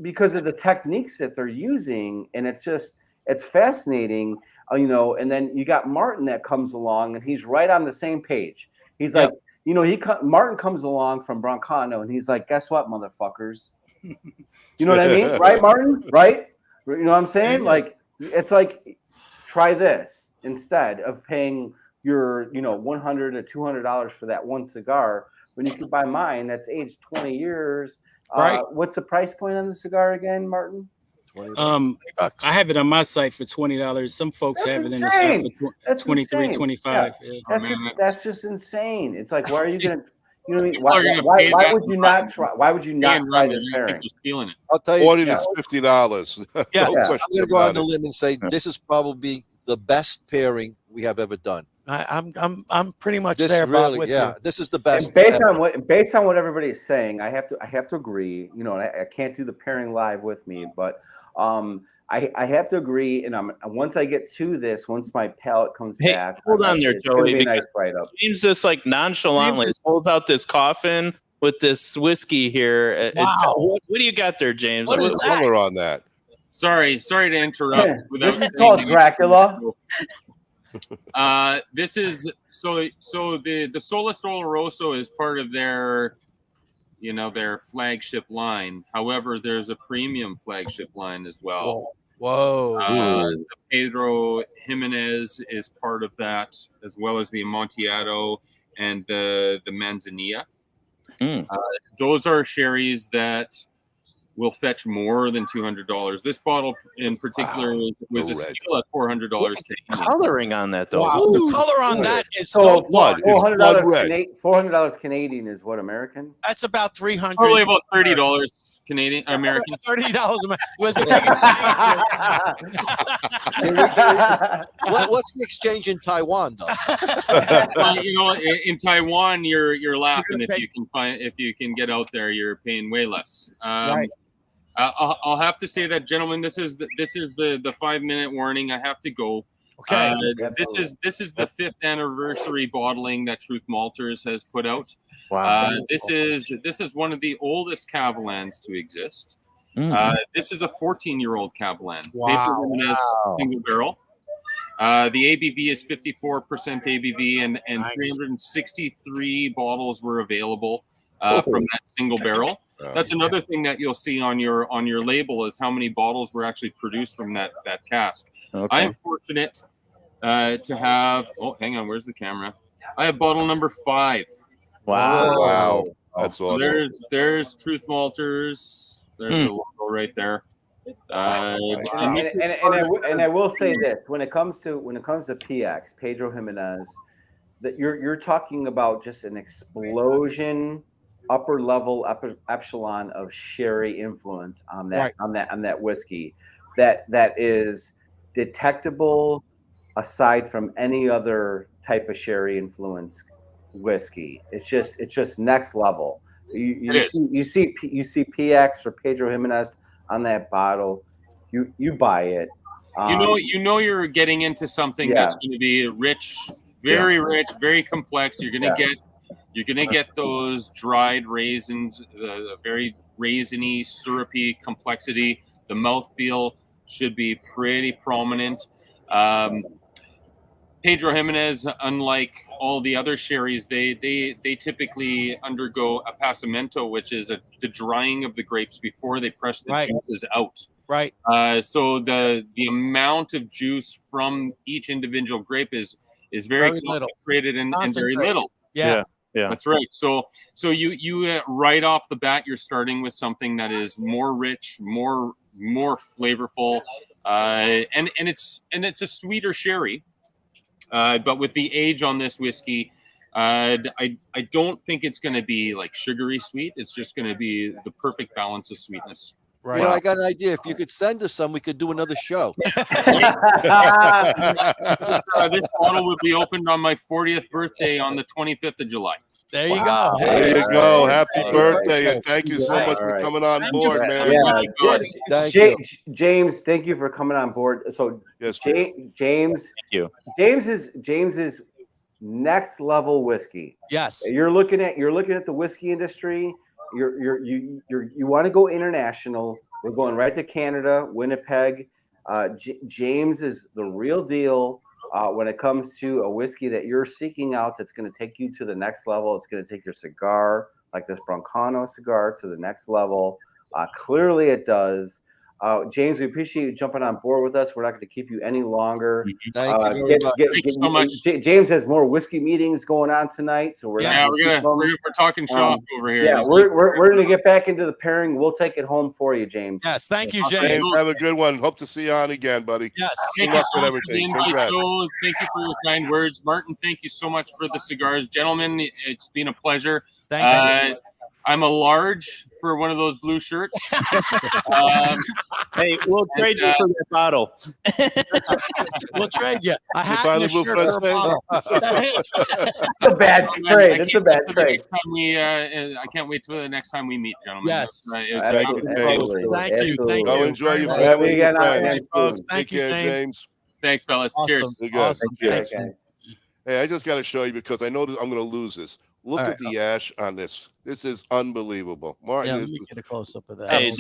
Because of the techniques that they're using, and it's fascinating. And then you got Martin that comes along, and he's right on the same page. He's like, Martin comes along from Broncano, and he's like, guess what, motherfuckers? You know what I mean? Right, Martin? Right? You know what I'm saying? Like, it's like, try this instead of paying your, $100 to $200 for that one cigar when you could buy mine that's aged 20 years. Right. What's the price point on the cigar again, Martin? I have it on my site for $20. Some folks have it in the site for 23, 25. Yeah. That's just insane. It's like, why are you gonna? You know what I mean? Why would you not try? Why would you not try this pairing? I'll tell you, $40 to $50. I'm going to go on the limb and say this is probably the best pairing we have ever done. I'm pretty much there, Bob. With you. This is the best. And based on what everybody is saying, I have to agree. And I can't do the pairing live with me, but I have to agree. And once I get to this, once my palate comes back, hold on there, Joey. Nice write-up. James just like nonchalantly pulls out this coffin with this whiskey here. Wow. What do you got there, James? What is the color on that? Sorry to interrupt. This is called Dracula. This is so the Solist Olorosso is part of their flagship line. However, there's a premium flagship line as well. Whoa. The Pedro Jimenez is part of that, as well as the Amontillado and the Manzanilla. Those are sherries that will fetch more than $200. This bottle in particular was a steal at $400. Coloring on that though. Wow, the color on that is So so blood. $400 Canadian is what, American? That's about 300. Probably about $30 Canadian American. $30 was What's the exchange in Taiwan, though? In Taiwan, you're laughing if you can get out there. You're paying way less. Right. I'll have to say that, gentlemen. This is the 5-minute warning. I have to go. Okay. This is the 5th anniversary bottling that Truth Malters has put out. Wow. This is one of the oldest KaVaLans to exist. This is a 14-year-old KaVaLan. Wow. Single barrel. The ABV is 54% ABV, and Nice. 363 bottles were available from that single barrel. That's another thing that you'll see on your label is how many bottles were actually produced from that cask. Okay. I'm fortunate to have. Oh, hang on. Where's the camera? I have bottle number 5. Wow. That's awesome. There's Truth Malters. There's the logo right there. And I will say this: when it comes to PX, Pedro Jimenez, that you're talking about just an explosion, upper level, upper echelon of sherry influence on that on that whiskey, that is detectable aside from any other type of sherry influence whiskey. It's just next level. You see PX or Pedro Jimenez on that bottle, you buy it. You know you're getting into something that's going to be rich, very rich, very complex. You're gonna get those dried raisins, the very raisiny, syrupy complexity. The mouthfeel should be pretty prominent. Pedro Jimenez, unlike all the other sherries, they typically undergo a passamento, which is the drying of the grapes before they press the juices out. Right. So the amount of juice from each individual grape is very concentrated and very little. Yeah. That's right. So you right off the bat, you're starting with something that is more rich, more flavorful, and it's a sweeter sherry. But with the age on this whiskey, I don't think it's going to be like sugary sweet. It's just going to be the perfect balance of sweetness. Right. I got an idea. If you could send us some, we could do another show. This bottle will be opened on my 40th birthday on the 25th of July. There you go. There you go. Happy birthday, and thank you so much for coming on board, man. James, thank you for coming on board. So yes, James, thank you. James's next level whiskey. Yes. You're looking at the whiskey industry. You want to go international. We're going right to Canada, Winnipeg. James is the real deal. When it comes to a whiskey that you're seeking out that's going to take you to the next level. It's going to take your cigar, like this Broncano cigar, to the next level. Clearly it does. James, we appreciate you jumping on board with us. We're not going to keep you any longer. Thank you so much. James has more whiskey meetings going on tonight, so we're talking shop over here. Yeah, we're going to get back into the pairing. We'll take it home for you, James. Yes, thank you, James. Have a good one. Hope to see you on again, buddy. Yes. Thank you so much for the invite, Joe. Thank you for your kind words, Martin. Thank you so much for the cigars, gentlemen. It's been a pleasure. Thank you. I'm a large for one of those blue shirts. Hey, we'll trade you for that bottle. We'll trade you. A hat buy and the a blue shirt or a bottle. It's a bad trade. It's a bad trade. I can't wait till the next time we meet, gentlemen. Yes. Thank you. Thank you. Go enjoy your family. Thank you, James. Thanks, fellas. Awesome. Cheers. Awesome. Thank you. Hey, I just got to show you because I know that I'm going to lose this. Look at the ash on this. This is unbelievable. Martin, let me get a close up of that. Hey,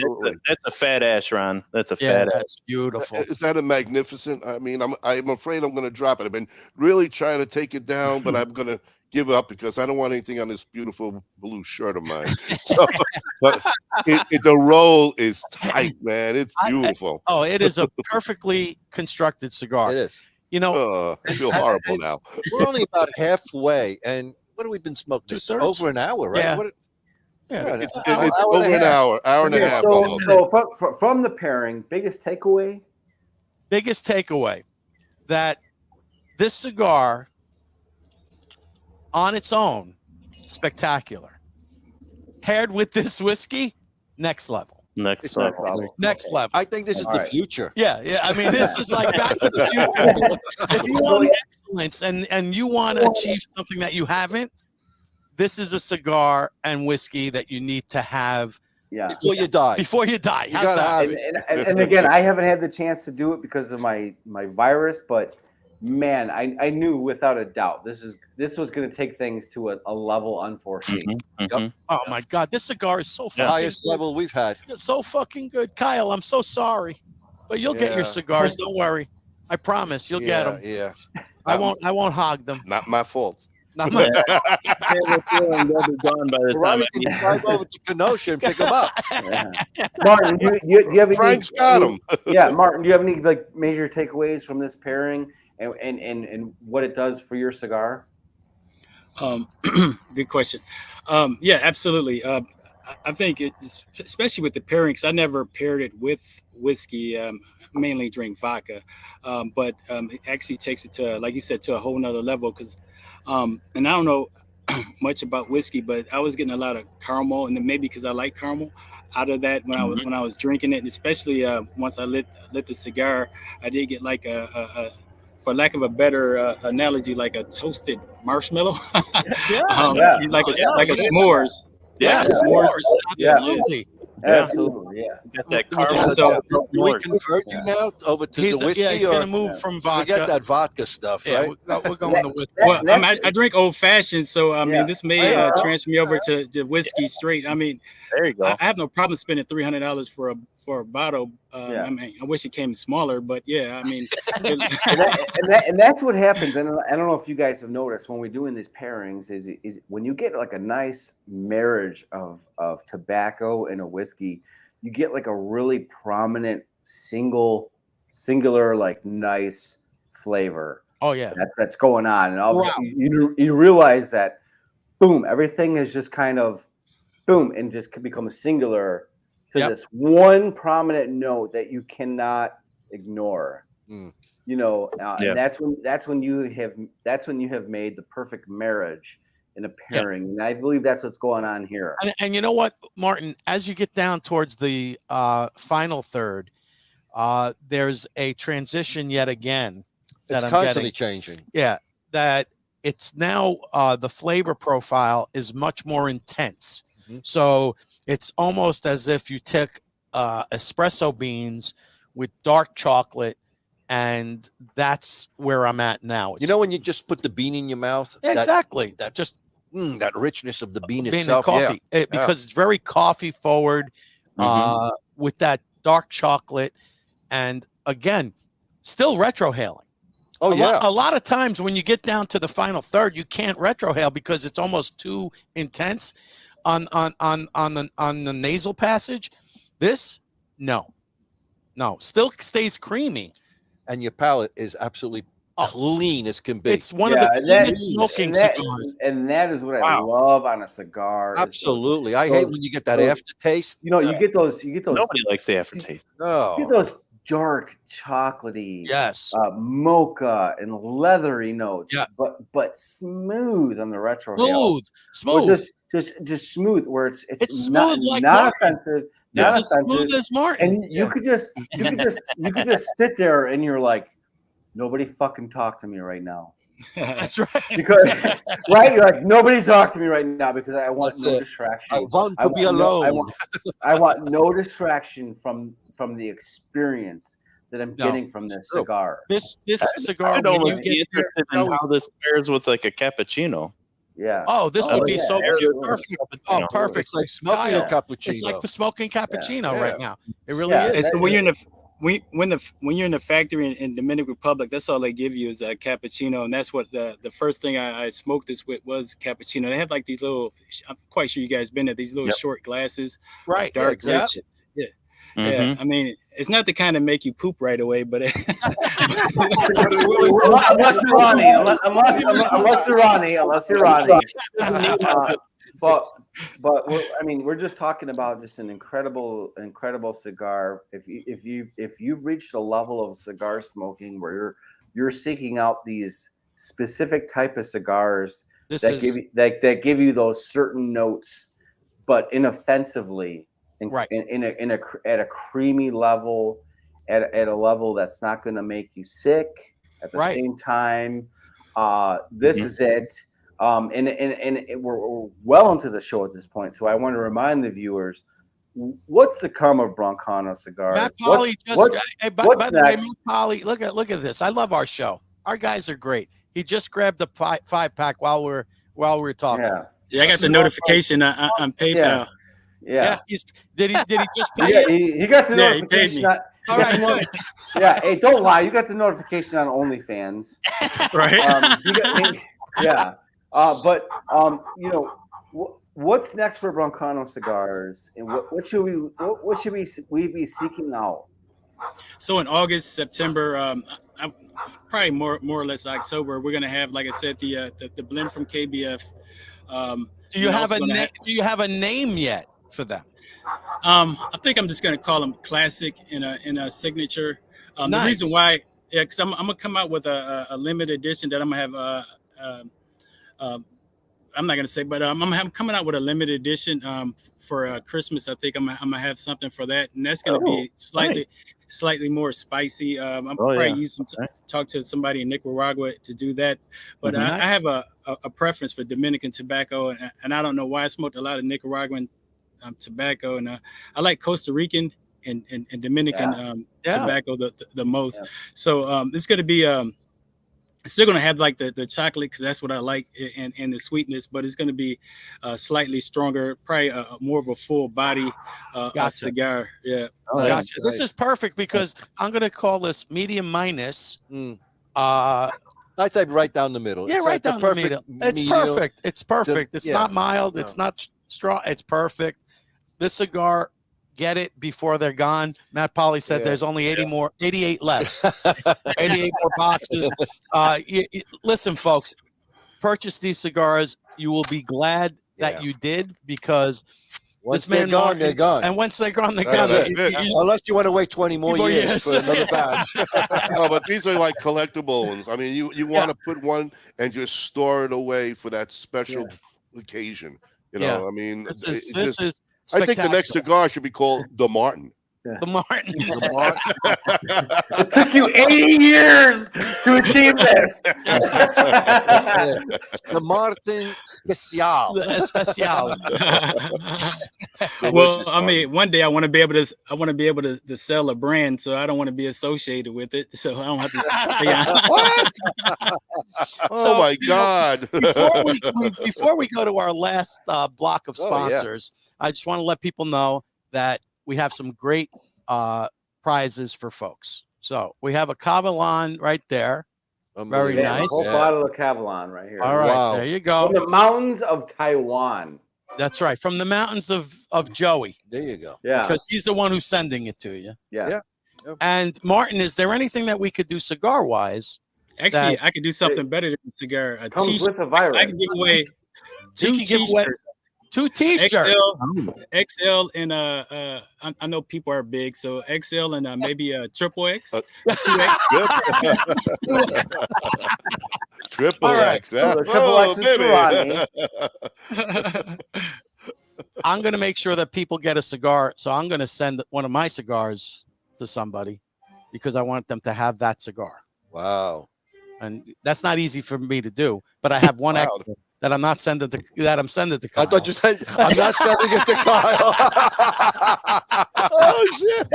that's a fat ash, Ron. That's a fat ash. That's beautiful. Is that a magnificent? I mean, I'm afraid I'm going to drop it. I've been really trying to take it down, but I'm going to give up because I don't want anything on this beautiful blue shirt of mine. So, but the roll is tight, man. It's beautiful. It is a perfectly constructed cigar. It is. You know, I feel horrible now. We're only about halfway, and what have we been smoking? Just over an hour, right? Yeah. Yeah, It's over an hour and a half. So from the pairing, biggest takeaway that this cigar on its own, spectacular. Paired with this whiskey, next level. Next level. I think this is the future. Yeah. I mean, this is like Back to the Future. If you want excellence and you want to achieve something that you haven't, this is a cigar and whiskey that you need to have before you die. Before you die. You gotta have it. And again, I haven't had the chance to do it because of my virus, but man, I knew without a doubt this was going to take things to a level unforeseen. Yep. Oh my God, this cigar is so fucking highest level we've had. It's so fucking good, Kyle. I'm so sorry, but you'll get your cigars. Don't worry. I promise you'll get them. Yeah. I won't hog them. Not my fault. Not my Ronnie can drive over to Kenosha and pick them up. Martin, do you have Frank's got them. Yeah, Martin, do you have any like major takeaways from this pairing and what it does for your cigar? Good question. Yeah, absolutely. I think it's, especially with the pairing, because I never paired it with whiskey. Mainly drink vodka, but it actually takes it to, like you said, to a whole nother level. Because, and I don't know much about whiskey, but I was getting a lot of caramel, and then maybe because I like caramel out of that when I was drinking it, and especially once I lit the cigar, I did get like a for lack of a better analogy, like a toasted marshmallow. Like a s'mores. Yeah, s'mores. Absolutely. Absolutely, yeah. Got that caramel. So do we convert you now over to the whiskey? Yeah, he's going to move from vodka. Forget that vodka stuff, right? We're going to whiskey. Well, I drink old fashioned, so I mean, this may transfer me over to whiskey straight. I mean, there you go. I have no problem spending $300 for a bottle. I mean, I wish it came smaller, but yeah, I mean, and that's what happens. And I don't know if you guys have noticed when we're doing these pairings is when you get like a nice marriage of tobacco and a whiskey, you get like a really prominent singular like nice flavor. Oh yeah, that's going on, and all you realize that boom, everything is just kind of boom and just can become singular to this one prominent note that you cannot ignore. You know, and that's when you have made the perfect marriage in a pairing, and I believe that's what's going on here. And you know what, Martin, as you get down towards the final third, there's a transition yet again. It's constantly changing. Yeah, that it's now the flavor profile is much more intense. So it's almost as if you took espresso beans with dark chocolate, and that's where I'm at now. You know when you just put the bean in your mouth? Exactly. That just that richness of the bean and itself. Coffee. Because it's very coffee forward with that dark chocolate, and again, still retrohaling. Oh, a lot of times when you get down to the final third, you can't retrohale because it's almost too intense on the nasal passage. This, no, still stays creamy, and your palate is absolutely clean as can be. It's one of the cleanest smoking cigars, and that is what I love on a cigar. Absolutely, I hate when you get that aftertaste. You know, you get those. Nobody likes the aftertaste. No, you get those dark, chocolatey, mocha and leathery notes, but smooth on the retro. Smooth. Just smooth, where it's smooth, not offensive. It's as smooth as Martin. And you could just sit there and you're like, nobody fucking talk to me right now. That's right. Because you're like, nobody talk to me right now because I want no distraction. I want to be alone. I want no distraction from the experience that I'm getting from this cigar. This cigar, I'd only be interested in how this pairs with like a cappuccino. Yeah. Oh, this would be so perfect. Oh, perfect. It's like smoking a cappuccino. It's like smoking cappuccino right now. It really is. And so when you're in the factory in Dominican Republic, that's all they give you is a cappuccino, and that's what the first thing I smoked this with was cappuccino. They have like these little. I'm quite sure you guys been there. These little short glasses, right? Dark, rich. Yeah, I mean, it's not the kind of make you poop right away, but unless you're Ronnie. but I mean, we're just talking about just an incredible cigar. If you've reached a level of cigar smoking where you're seeking out these specific type of cigars that give you those certain notes, but inoffensively, at a creamy level, at a level that's not going to make you sick at the same time. This is it. And we're well into the show at this point, so I want to remind the viewers, what's the come of Broncano Cigars? Matt Polly by the way, Matt Polly, look at this. I love our show. Our guys are great. He just grabbed the 5-pack while we're talking. Yeah, I got the notification on PayPal. Yeah. Did he just pay you? He got the notification. All right, good. Yeah, hey, don't lie. You got the notification on OnlyFans, right? But what's next for Broncano Cigars, and what should we be seeking out? So in August, September, probably more or less October, we're gonna have, like I said, the blend from KBF. Do you have a name yet for them? I think I'm just gonna call them classic in a signature. Nice. The reason why, because I'm gonna come out with a limited edition that I'm gonna have. I'm not gonna say, but I'm coming out with a limited edition for Christmas. I think I'm gonna have something for that, and that's gonna be slightly more spicy. I'm probably using talk to somebody in Nicaragua to do that, but I have a preference for Dominican tobacco, and I don't know why. I smoked a lot of Nicaraguan tobacco, and I like Costa Rican and Dominican tobacco the most. So it's going to be still going to have like the chocolate, because that's what I like, and the sweetness, but it's going to be slightly stronger, probably more of a full body cigar. Yeah. Gotcha. This is perfect because I'm going to call this medium minus. I'd say right down the middle. Yeah, right down the middle. It's perfect. It's perfect. It's not mild. It's not strong. It's perfect. This cigar, get it before they're gone. Matt Polly said there's only 88 left. 88 more boxes. Listen, folks, purchase these cigars. You will be glad that you did, because once they're gone, they're gone. And once they're gone, they're gone. Unless you want to wait 20 more years for another batch. No, but these are like collectible ones. I mean, you want to put one and just store it away for that special occasion. You know, I mean, this is I think the next cigar should be called the Martin. The Martin. It took you 80 years to achieve this. The Martin Special. Well, I mean, one day I want to be able to sell a brand, so I don't want to be associated with it, so I don't have to. What? Oh my God! Before we go to our last block of sponsors, I just want to let people know that we have some great prizes for folks. So we have a KaVaLan right there. Very nice. A whole bottle of KaVaLan right here. All right, there you go. From the mountains of Taiwan. That's right. From the mountains of Joey. There you go. Yeah. Because he's the one who's sending it to you. Yeah. And Martin, is there anything that we could do cigar-wise? Actually, I could do something better than a cigar. A comes with a virus. I can give away two T-shirts. 2 T-shirts. XL and I know people are big, so XL and maybe a triple X. 2X. Triple X. I'm going to make sure that people get a cigar, so I'm going to send one of my cigars to somebody because I want them to have that cigar. Wow. And that's not easy for me to do, but I have one extra that I'm not sending to I'm sending to Kyle. I thought you said I'm not sending it to Kyle. Oh shit!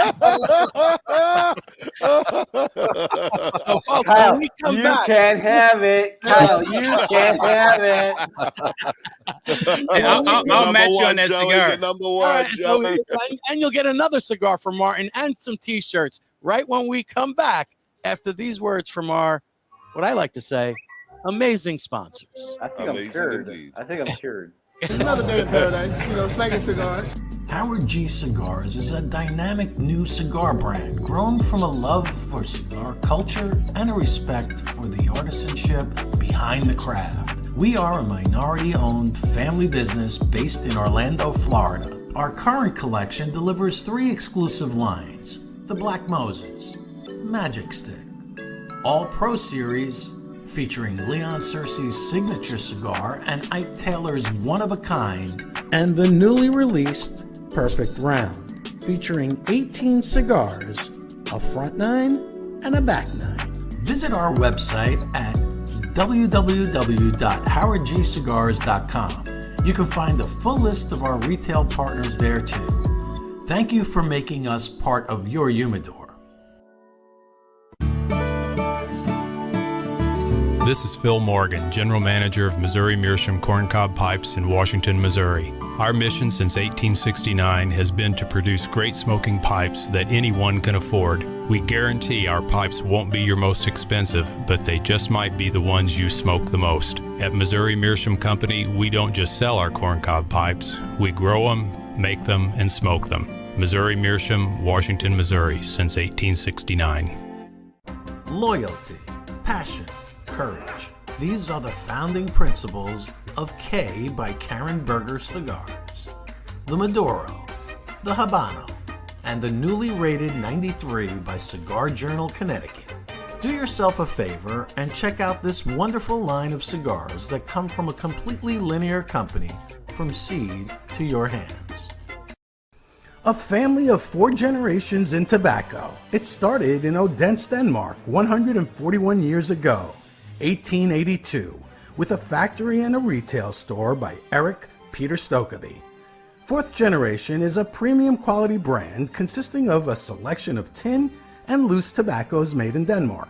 So folks, Kyle, when we come you back, can't have it. Kyle, you can't have it. Hey, I'll match you on that cigar. Number all one, right, and you'll get another cigar from Martin and some T-shirts right when we come back after these words from our, what I like to say, amazing sponsors. I think I'm cured. Another day in paradise, smoking cigars. Tower G Cigars is a dynamic new cigar brand grown from a love for cigar culture and a respect for the artisanship behind the craft. We are a minority-owned family business based in Orlando, Florida. Our current collection delivers 3 exclusive lines: the Black Moses, Magic Stick, All Pro Series featuring Leon Searcy's signature cigar and Ike Taylor's one-of-a-kind, and the newly released Perfect Round featuring 18 cigars, a front 9 and a back 9. Visit our website at www.howardgcigars.com. You can find a full list of our retail partners there too. Thank you for making us part of your humidor. This is Phil Morgan, General Manager of Missouri Meerschaum Corncob Pipes in Washington, Missouri. Our mission since 1869 has been to produce great smoking pipes that anyone can afford. We guarantee our pipes won't be your most expensive, but they just might be the ones you smoke the most. At Missouri Meerschaum Company, we don't just sell our corncob pipes, we grow them, make them, and smoke them. Missouri Meerschaum, Washington, Missouri, since 1869. Loyalty, passion, courage. These are the founding principles of K by Karen Berger Cigars. The Maduro, the Habano, and the newly rated 93 by Cigar Journal Connecticut. Do yourself a favor and check out this wonderful line of cigars that come from a completely linear company from seed to your hands. A family of 4 generations in tobacco. It started in Odense, Denmark 141 years ago. 1882, with a factory and a retail store by Eric Peter Stokeby. 4th Generation is a premium quality brand consisting of a selection of tin and loose tobaccos made in Denmark,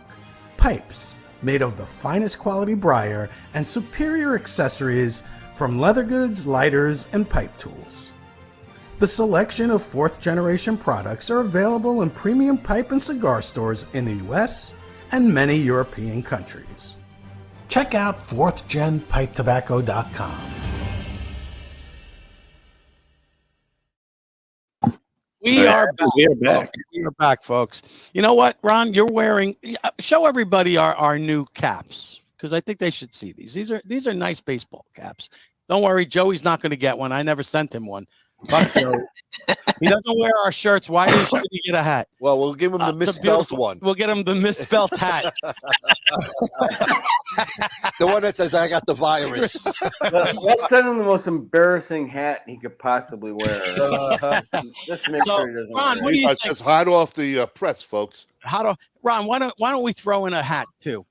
pipes made of the finest quality briar, and superior accessories from leather goods, lighters, and pipe tools. The selection of 4th Generation products are available in premium pipe and cigar stores in the US and many European countries. Check out 4thGenPipeTobacco.com. We are back. We are back, folks. You know what, Ron? You're wearing. Show everybody our new caps, because I think they should see these. These are nice baseball caps. Don't worry, Joey's not going to get one. I never sent him one. But he doesn't wear our shirts. Why should he get a hat? Well, we'll give him the misspelled one. We'll get him the misspelled hat. The one that says, "I got the virus." Let's send him the most embarrassing hat he could possibly wear. Just make sure he doesn't. Ron, what do you think? Just hot off the press, folks. Ron, why don't we throw in a hat too?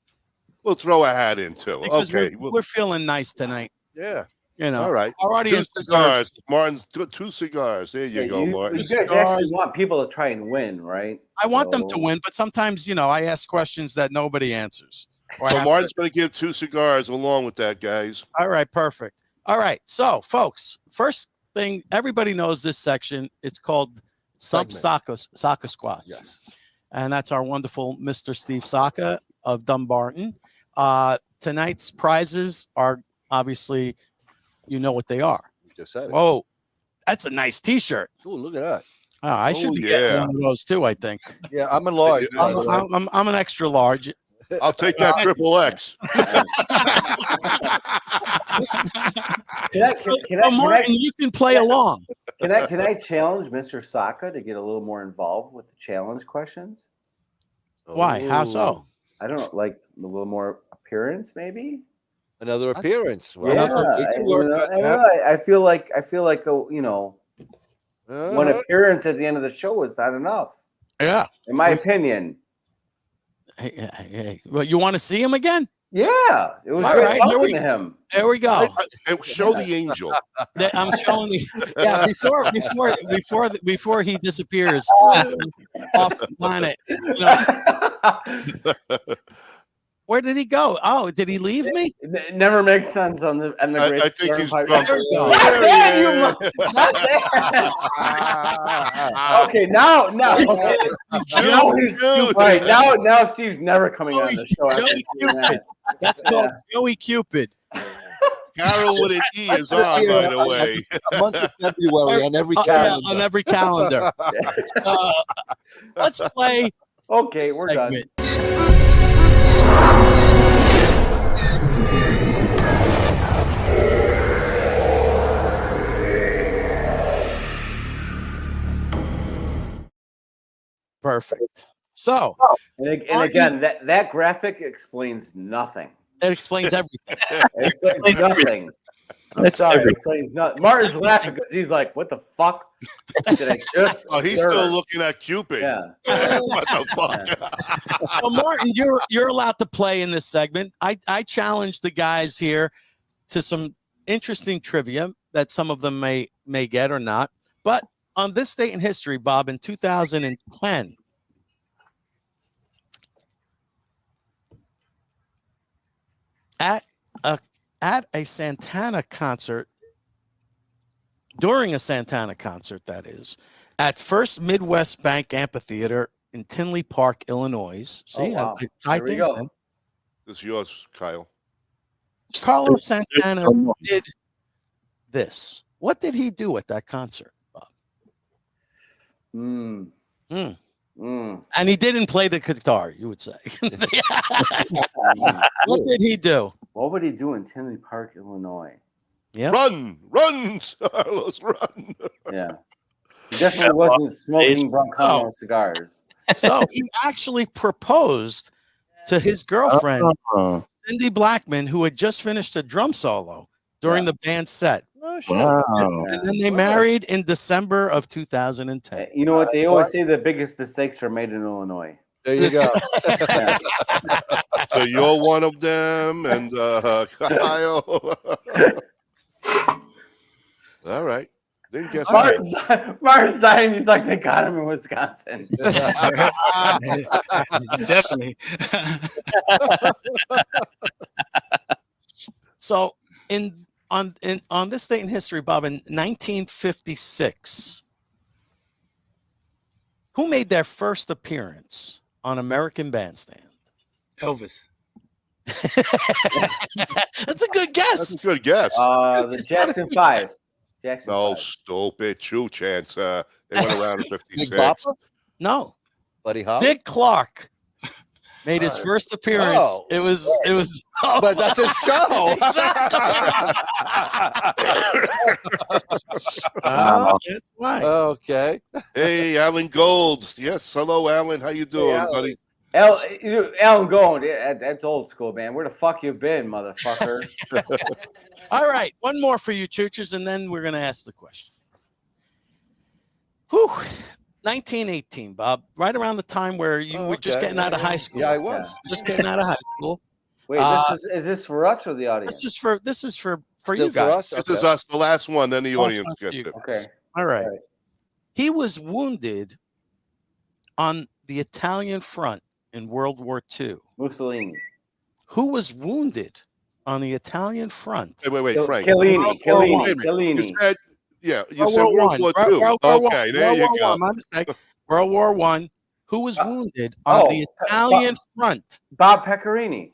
We'll throw a hat in too. Because okay, we're feeling nice tonight. Yeah. You know, all right. Our audience 2 cigars. Martin's 2 cigars. There you go, Martin. You guys actually want people to try and win, right? I want them to win, but sometimes, I ask questions that nobody answers. So Martin's going to give 2 cigars along with that, guys. All right, perfect. All right, so folks, first thing, everybody knows this section. It's called Sub Saka Squad. Yes. And that's our wonderful Mr. Steve Saka of Dumbarton. Tonight's prizes are obviously, you know what they are. You just said it. Whoa, that's a nice T-shirt. Oh, look at that. I should be getting one of those too, I think. Yeah, I'm a large. I'm an extra large. I'll take that XXX. Martin, you can play along. Can I challenge Mr. Saka to get a little more involved with the challenge questions? Why? How so? I don't know, like a little more appearance, maybe. Another appearance. Well, I feel like one appearance at the end of the show is not enough. Yeah, in my opinion. Hey. Well, you want to see him again? Yeah, it was great talking to him. There we go. Show the angel. I'm showing the before he disappears off the planet. Where did he go? Oh, did he leave me? It never makes sense on the great. I think he's drunk. Okay, now he's right. Now Steve's never coming on the show. That's called Joey Cupid. Carol with an E is on, by the way. A month of February on every calendar. On every calendar. Let's play. Okay, we're done. Perfect. So, and again, that graphic explains nothing. It explains everything. It explains nothing. I'm sorry, it explains nothing. Martin's laughing because he's like, "What the fuck did I just?" Oh, he's still looking at Cupid. Yeah. What the fuck? Well, Martin, you're allowed to play in this segment. I challenge the guys here to some interesting trivia that some of them may get or not. But on this date in history, Bob, in 2010. At a Santana concert, during a Santana concert, that is, at First Midwest Bank Amphitheater in Tinley Park, Illinois. See, wow. I tie things in. This is yours, Kyle. Carlos Santana did this. What did he do at that concert, Bob? And he didn't play the guitar, you would say. What did he do? What would he do in Tinley Park, Illinois? Yeah. Run, Carlos, run. Yeah. He definitely wasn't smoking Broncano cigars. So he actually proposed to his girlfriend, Cindy Blackman, who had just finished a drum solo during the band's set. Oh, shit. And then they married in December of 2010. You know what? They always say the biggest mistakes are made in Illinois. There you go. So you're one of them, and Kyle. All right. Didn't guess. Martin's dying. He's like, they got him in Wisconsin. Definitely. So on this date in history, Bob, in 1956, who made their first appearance on American Bandstand? Elvis. That's a good guess. That's a good guess. The Jackson 5. No, stupid. True chance. They went around in 56. No. Buddy Holly? Dick Clark made his first appearance. Oh. It was. But that's a show. That's right. Okay. Hey, Alan Gold. Yes. Hello, Alan. How you doing, buddy? Alan Gold. That's old school, man. Where the fuck you been, motherfucker? All right, one more for you, Choochers, and then we're going to ask the question. Whew. 1918, Bob, right around the time where you were just getting out of high school. Yeah, I was. Just getting out of high school. Wait, is this for us or the audience? This is for Still you guys. for us? This is us, the last one, then the Last audience one for gets you it. guys. Okay. All right. He was wounded on the Italian front in World War II. Mussolini. Who was wounded on the Italian front? Wait, Frank. Chiellini. You said, you said World War II. Okay, there you go. My mistake. World War I. Who was wounded on the Italian front? Bob Pecorini.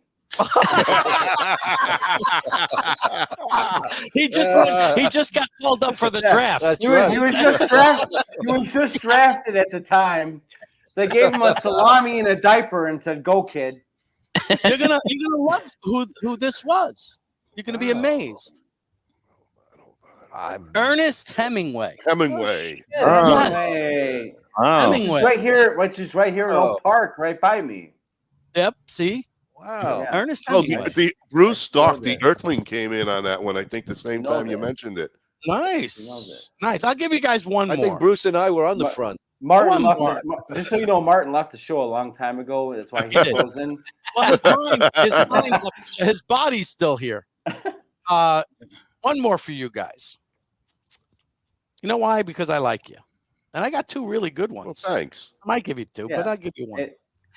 He just got called up for the draft. That's He right. was just drafted at the time. They gave him a salami and a diaper and said, "Go, kid." You're gonna love who this was. You're gonna be amazed. Ernest Hemingway. Hemingway. Yes. Hey. Hemingway. Which is right here in Oak Park, right by me. Yep. See. Wow. Yeah. Ernest Oh, Hemingway. the Bruce Stark, the Earthling, came in on that one. I think the same time you mentioned it. Nice. I'll give you guys one I more. think Bruce and I were on the front. Martin just so you know, Martin left the show a long time ago. That's why he goes in. Well, his body's still here. One more for you guys. You know why? Because I like you. And I got two really good ones. Well, thanks. I might give you two, but I'll give you one.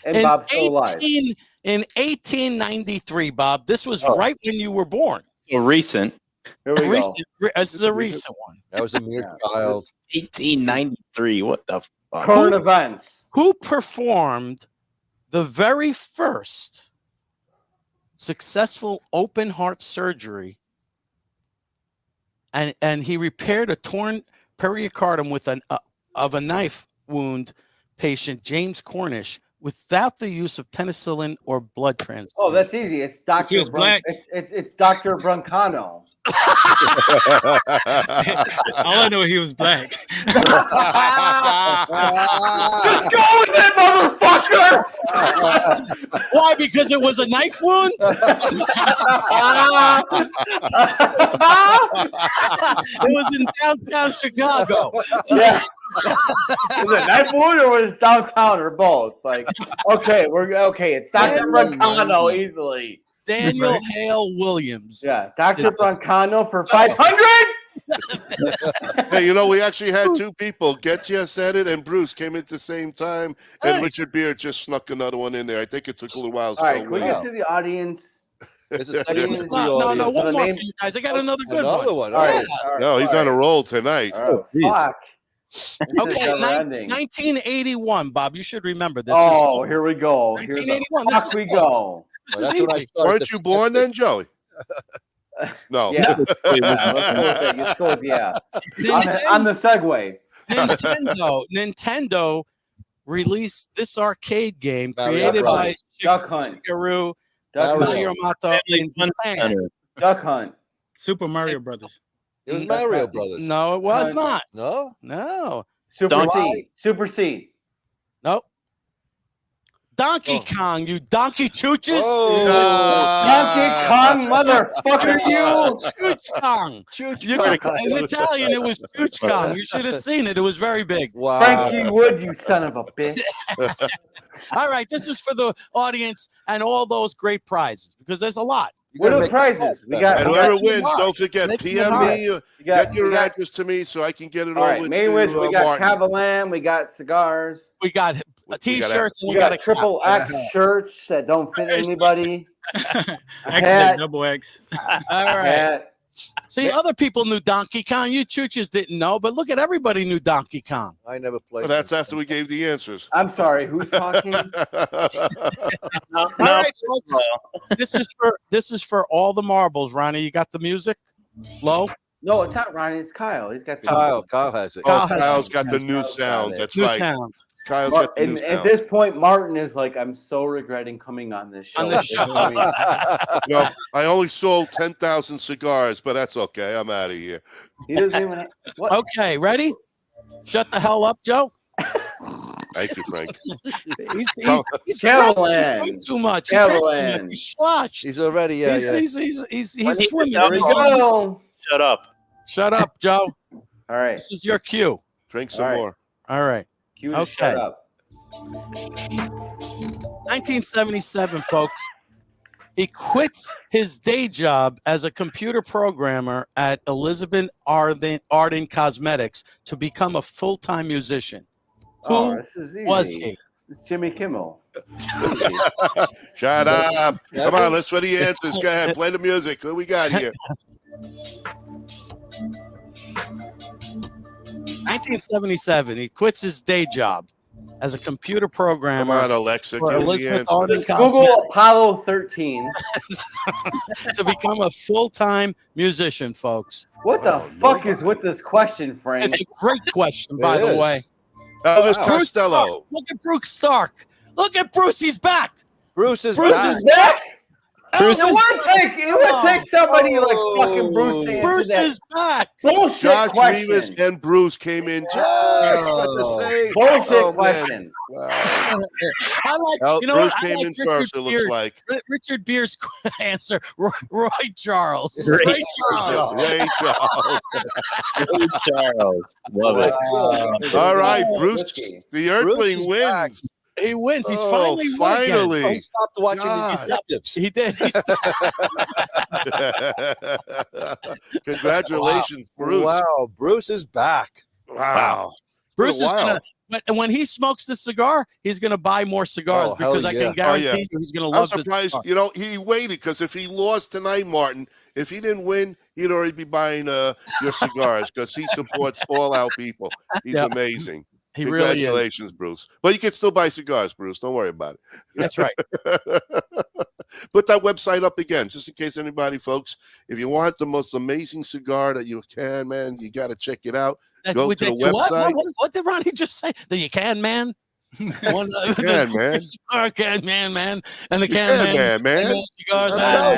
And Bob's still alive. In 1893, Bob, this was right when you were born. So recent. Here we go. This is a recent one. That was a mere child. 1893. What the fuck? Current events. Who performed the very first successful open heart surgery, and he repaired a torn pericardium with of a knife wound patient, James Cornish, without the use of penicillin or blood transfusion? Oh, that's easy. It's Dr. He was black. It's Dr. Broncano. All I know, he was black. Just go with it, motherfucker! Why? Because it was a knife wound? It was in downtown Chicago. Yeah. Was it knife wound or was it downtown or both? Like, okay, it's Dr. Broncano easily. Daniel Hale Williams. Yeah, Dr. Broncano for 500. Hey, you know, we actually had two people. Getcha said it, and Bruce came in at the same time, and Nice. Richard Beer just snuck another one in there. I think it took a little while. All right, can we get to the audience? No, one more for you guys. I got another good one. All right. No, he's on a roll tonight. Oh, fuck. Okay, Never ending. 1981, Bob. You should remember this. Oh, here we go. 1981. Here the fuck we go. This is easy. Weren't you born then, Joey? No. Yeah. Let's go with yeah. On the Segway. Nintendo released this arcade game Mario created by Brothers. Duck Hunt. Shigeru Duck Hunt. Miyamoto in Japan. Duck Hunt. Super Mario Brothers. It was Mario Brothers. No, it was not. No? No. Super C. Super C. Nope. Donkey Kong, you donkey chooches. Donkey Kong, motherfucker, you. Chooch Kong. In Italian, it was Chooch Kong. You should have seen it. It was very big. Wow. Frankie Wood, you son of a bitch. All right, this is for the audience and all those great prizes because there's a lot. What are the prizes? We got. And whoever wins, don't forget, Making PM it me, get your address to me so I can get it All over right, to main wins. We got Martin. KaVaLan. We got cigars. We got T-shirts and We got triple X shirts that don't fit anybody. X, double X. All right. See, other people knew Donkey Kong. You chooches didn't know, but look at everybody knew Donkey Kong. I never played. But that's after we gave the answers. I'm sorry. Who's talking? All right, folks. This is for all the marbles. Ronnie, you got the music low? No, it's not Ronnie. It's Kyle. He's got the Kyle has it. Kyle's got the new sounds. That's New right. sounds. Kyle's got the new At sounds. this point, Martin is like, I'm so regretting coming on this show. No, I only sold 10,000 cigars, but that's okay. I'm out of here. He doesn't even. What? Okay, ready? Shut the hell up, Joe. Thank you, Frank. He's KaVaLan. too much. KaVaLan. He's sloshed. He's already, He's swimming. There we go. Shut up. Shut up, Joe. All right. This is your cue. Drink some All right. more. All right. Cue to Okay. shut up. 1977, folks. He quits his day job as a computer programmer at Elizabeth Arden Cosmetics to become a full-time musician. Who This is easy. was he? It's Jimmy Kimmel. Shut up. Come on, let's for the answers. Go ahead. Play the music. What we got here? 1977. He quits his day job as a computer programmer. Come on, Alexa. for Give me the Elizabeth answer. Arden Google Cosmetics Apollo 13. to become a full-time musician, folks. What the fuck is with this question, Frank? It's a great question, by It the is. way. Elvis Bruce Costello. Stark. Look at Bruce Stark. Look at Bruce. He's back. Bruce is Bruce back. is back? Bruce It is would take somebody like fucking Bruce to answer Bruce that is back. bullshit Josh question. Rivas and Bruce came in just at the same. Bullshit Oh, man. question. Wow. I like, Well, you know Bruce what? I came like in Richard first, it looks Beers- like. Richard Beer's answer, Roy Charles. Ray Charles. Ray Charles. Charles. Love it. All right, Bruce, Whiskey. the Earthling is wins. He wins. He's Oh, finally won again. finally. Oh, he stopped watching God. the Detectives. He did. Congratulations, Bruce. Wow, Bruce is back. Wow. Bruce is Wow. gonna. When he smokes this cigar, he's gonna buy more cigars Oh, hell because I yeah. can guarantee Oh, yeah. you he's gonna I'm love this surprised, cigar. you know, he waited because if he lost tonight, Martin, if he didn't win, he'd already be buying your cigars because he supports all our people. He's Yeah. amazing. He really is. Congratulations, Bruce. But you can still buy cigars, Bruce. Don't worry about it. That's right. Put that website up again, just in case anybody, folks. If you want the most amazing cigar that you can, man, you got to check it out. Go to the What? website. What did Ronnie just say? That you can, man? Can man. Can man. And the Can man. Cigars.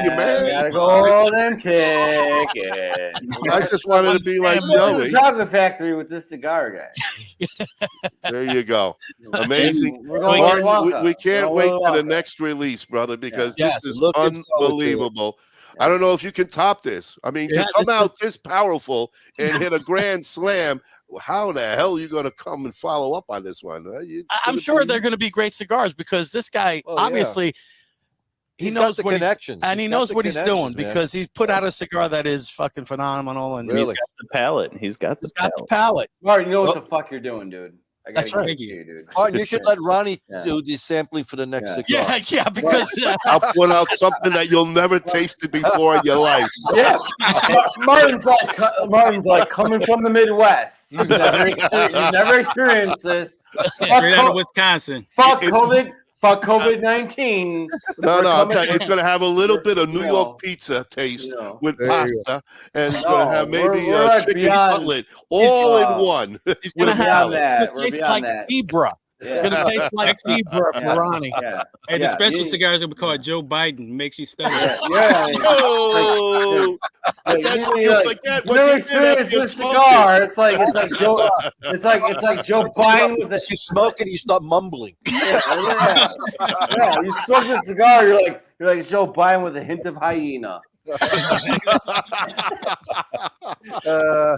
You, man. Gotta go and ticket. I just wanted to be like Joey. Chocolate factory with this cigar guy. There you go. Amazing. Martin, we can't wait for the next release, brother, because this is unbelievable. I don't know if you can top this. I mean, to come out this powerful and hit a grand slam, how the hell are you going to come and follow up on this one? I'm sure they're going to be great cigars because this guy, obviously, he knows what connections, and he knows what he's doing because he's put out a cigar that is fucking phenomenal. And he's got the palate. He's got the palate. Martin, you know what the fuck you're doing, dude. That's right. You, dude. Martin, you should let Ronnie do the sampling for the next cigar. Yeah, because I'll put out something that you'll never tasted before in your life. Yeah, Martin's like coming from the Midwest. You've never experienced this. Straight out of Wisconsin. Fuck COVID. Fuck COVID-19. No, I'll tell you, it's going to have a little bit of New York pizza taste with pasta, and it's going to have maybe a chicken cutlet all in one. It's going to have it tastes like zebra. It's going to taste like zebra for Ronnie. And the special cigars that we call Joe Biden makes you study. Forget what you did after you cigar. It's like Joe Biden with you smoke and you start mumbling. Yeah, you smoke the cigar, you're like Joe Biden with a hint of hyena.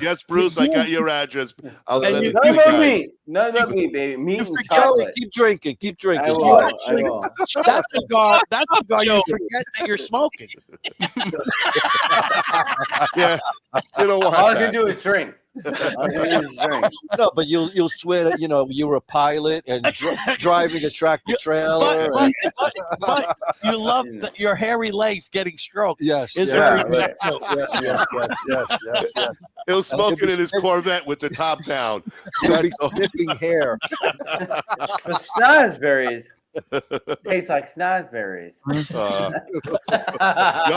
Yes, Bruce, I got your address. I'll send it to you. None of me, baby. Meat and chocolate. Keep drinking. That cigar, you forget that you're smoking. Yeah, you don't want all that. I can do is drink. No, but you'll swear that you were a pilot and driving a tractor trailer. But you love your hairy legs getting stroked. Yes, very yes. He'll smoke it in his Corvette with the top down. He'll be sniffing hair. The snozberries taste like snozberries. No,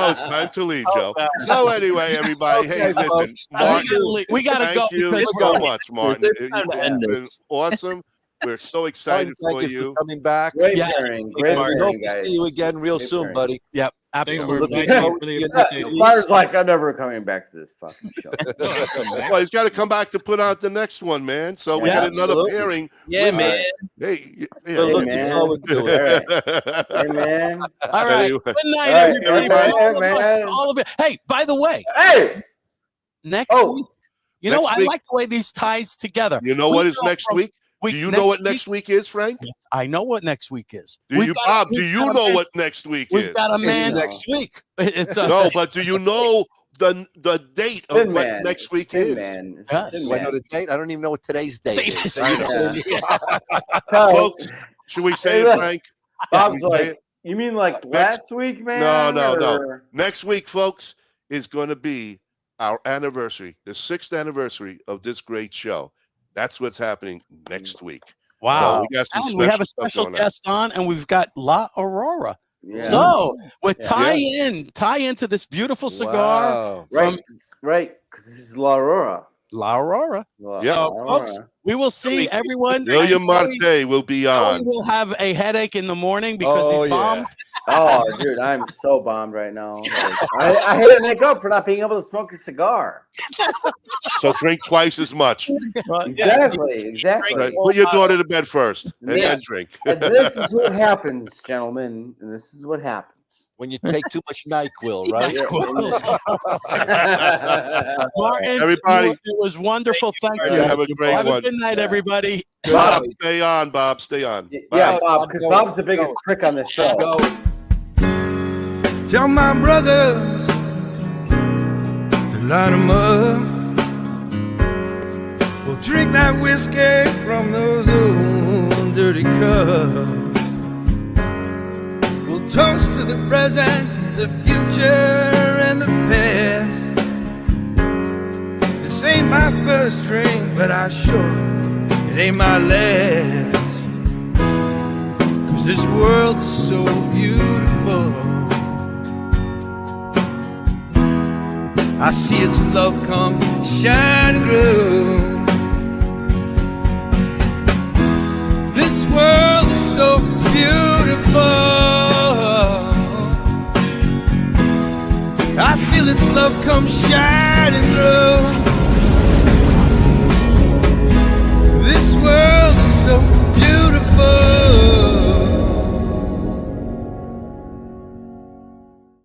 it's time to leave, Joe. So anyway, everybody, hey, listen, Martin, we gotta go. Thank you so much, Martin. It's been awesome. We're so excited for you. Coming back. Great Hope to see you again real soon, buddy. Yep, absolutely. Martin's like, I'm never coming back to this fucking show. Well, he's got to come back to put out the next one, man. So we got another pairing. Yeah, man. Hey, man. Hey, man. All right. Good night, everybody. All of it. Hey, by the way. Hey. Next week. I like the way these ties together. You know what is next week? Do you know what next week is, Frank? I know what next week is. Do you know what next week is? We've got a man next week. No, but do you know the date of what next week is? Do I know the date? I don't even know what today's date is. Folks, should we say it, Frank? Bob's like, you mean like last week, man? No. Next week, folks, is going to be our anniversary, the 6th anniversary of this great show. That's what's happening next week. Wow. So we have a special guest on, and we've got La Aurora. Yeah. So we tie into this beautiful cigar. Wow. Right, because this is La Aurora. La Aurora. So, folks, we will see everyone. William Marte will be on. We will have a headache in the morning because he's bombed. Oh, dude, I'm so bombed right now. I had to make up for not being able to smoke a cigar. So drink twice as much. Exactly. Right. Put your daughter to bed first, and then drink. And this is what happens, gentlemen. And this is what happens. When you take too much NyQuil, right? Martin, everybody, it was wonderful. Thank you. Have a great one. Have a good night, everybody. Bob, stay on, Bob. Stay on. Yeah, Bob, because Bob's the biggest prick on the show. Tell my brothers to line them up. We'll drink that whiskey from those old dirty cups. We'll toast to the present, the future, and the past. This ain't my first drink, but I sure it ain't my last. 'Cause this world is so beautiful. I see its love come shining through. This world so beautiful. I feel its love come shining through.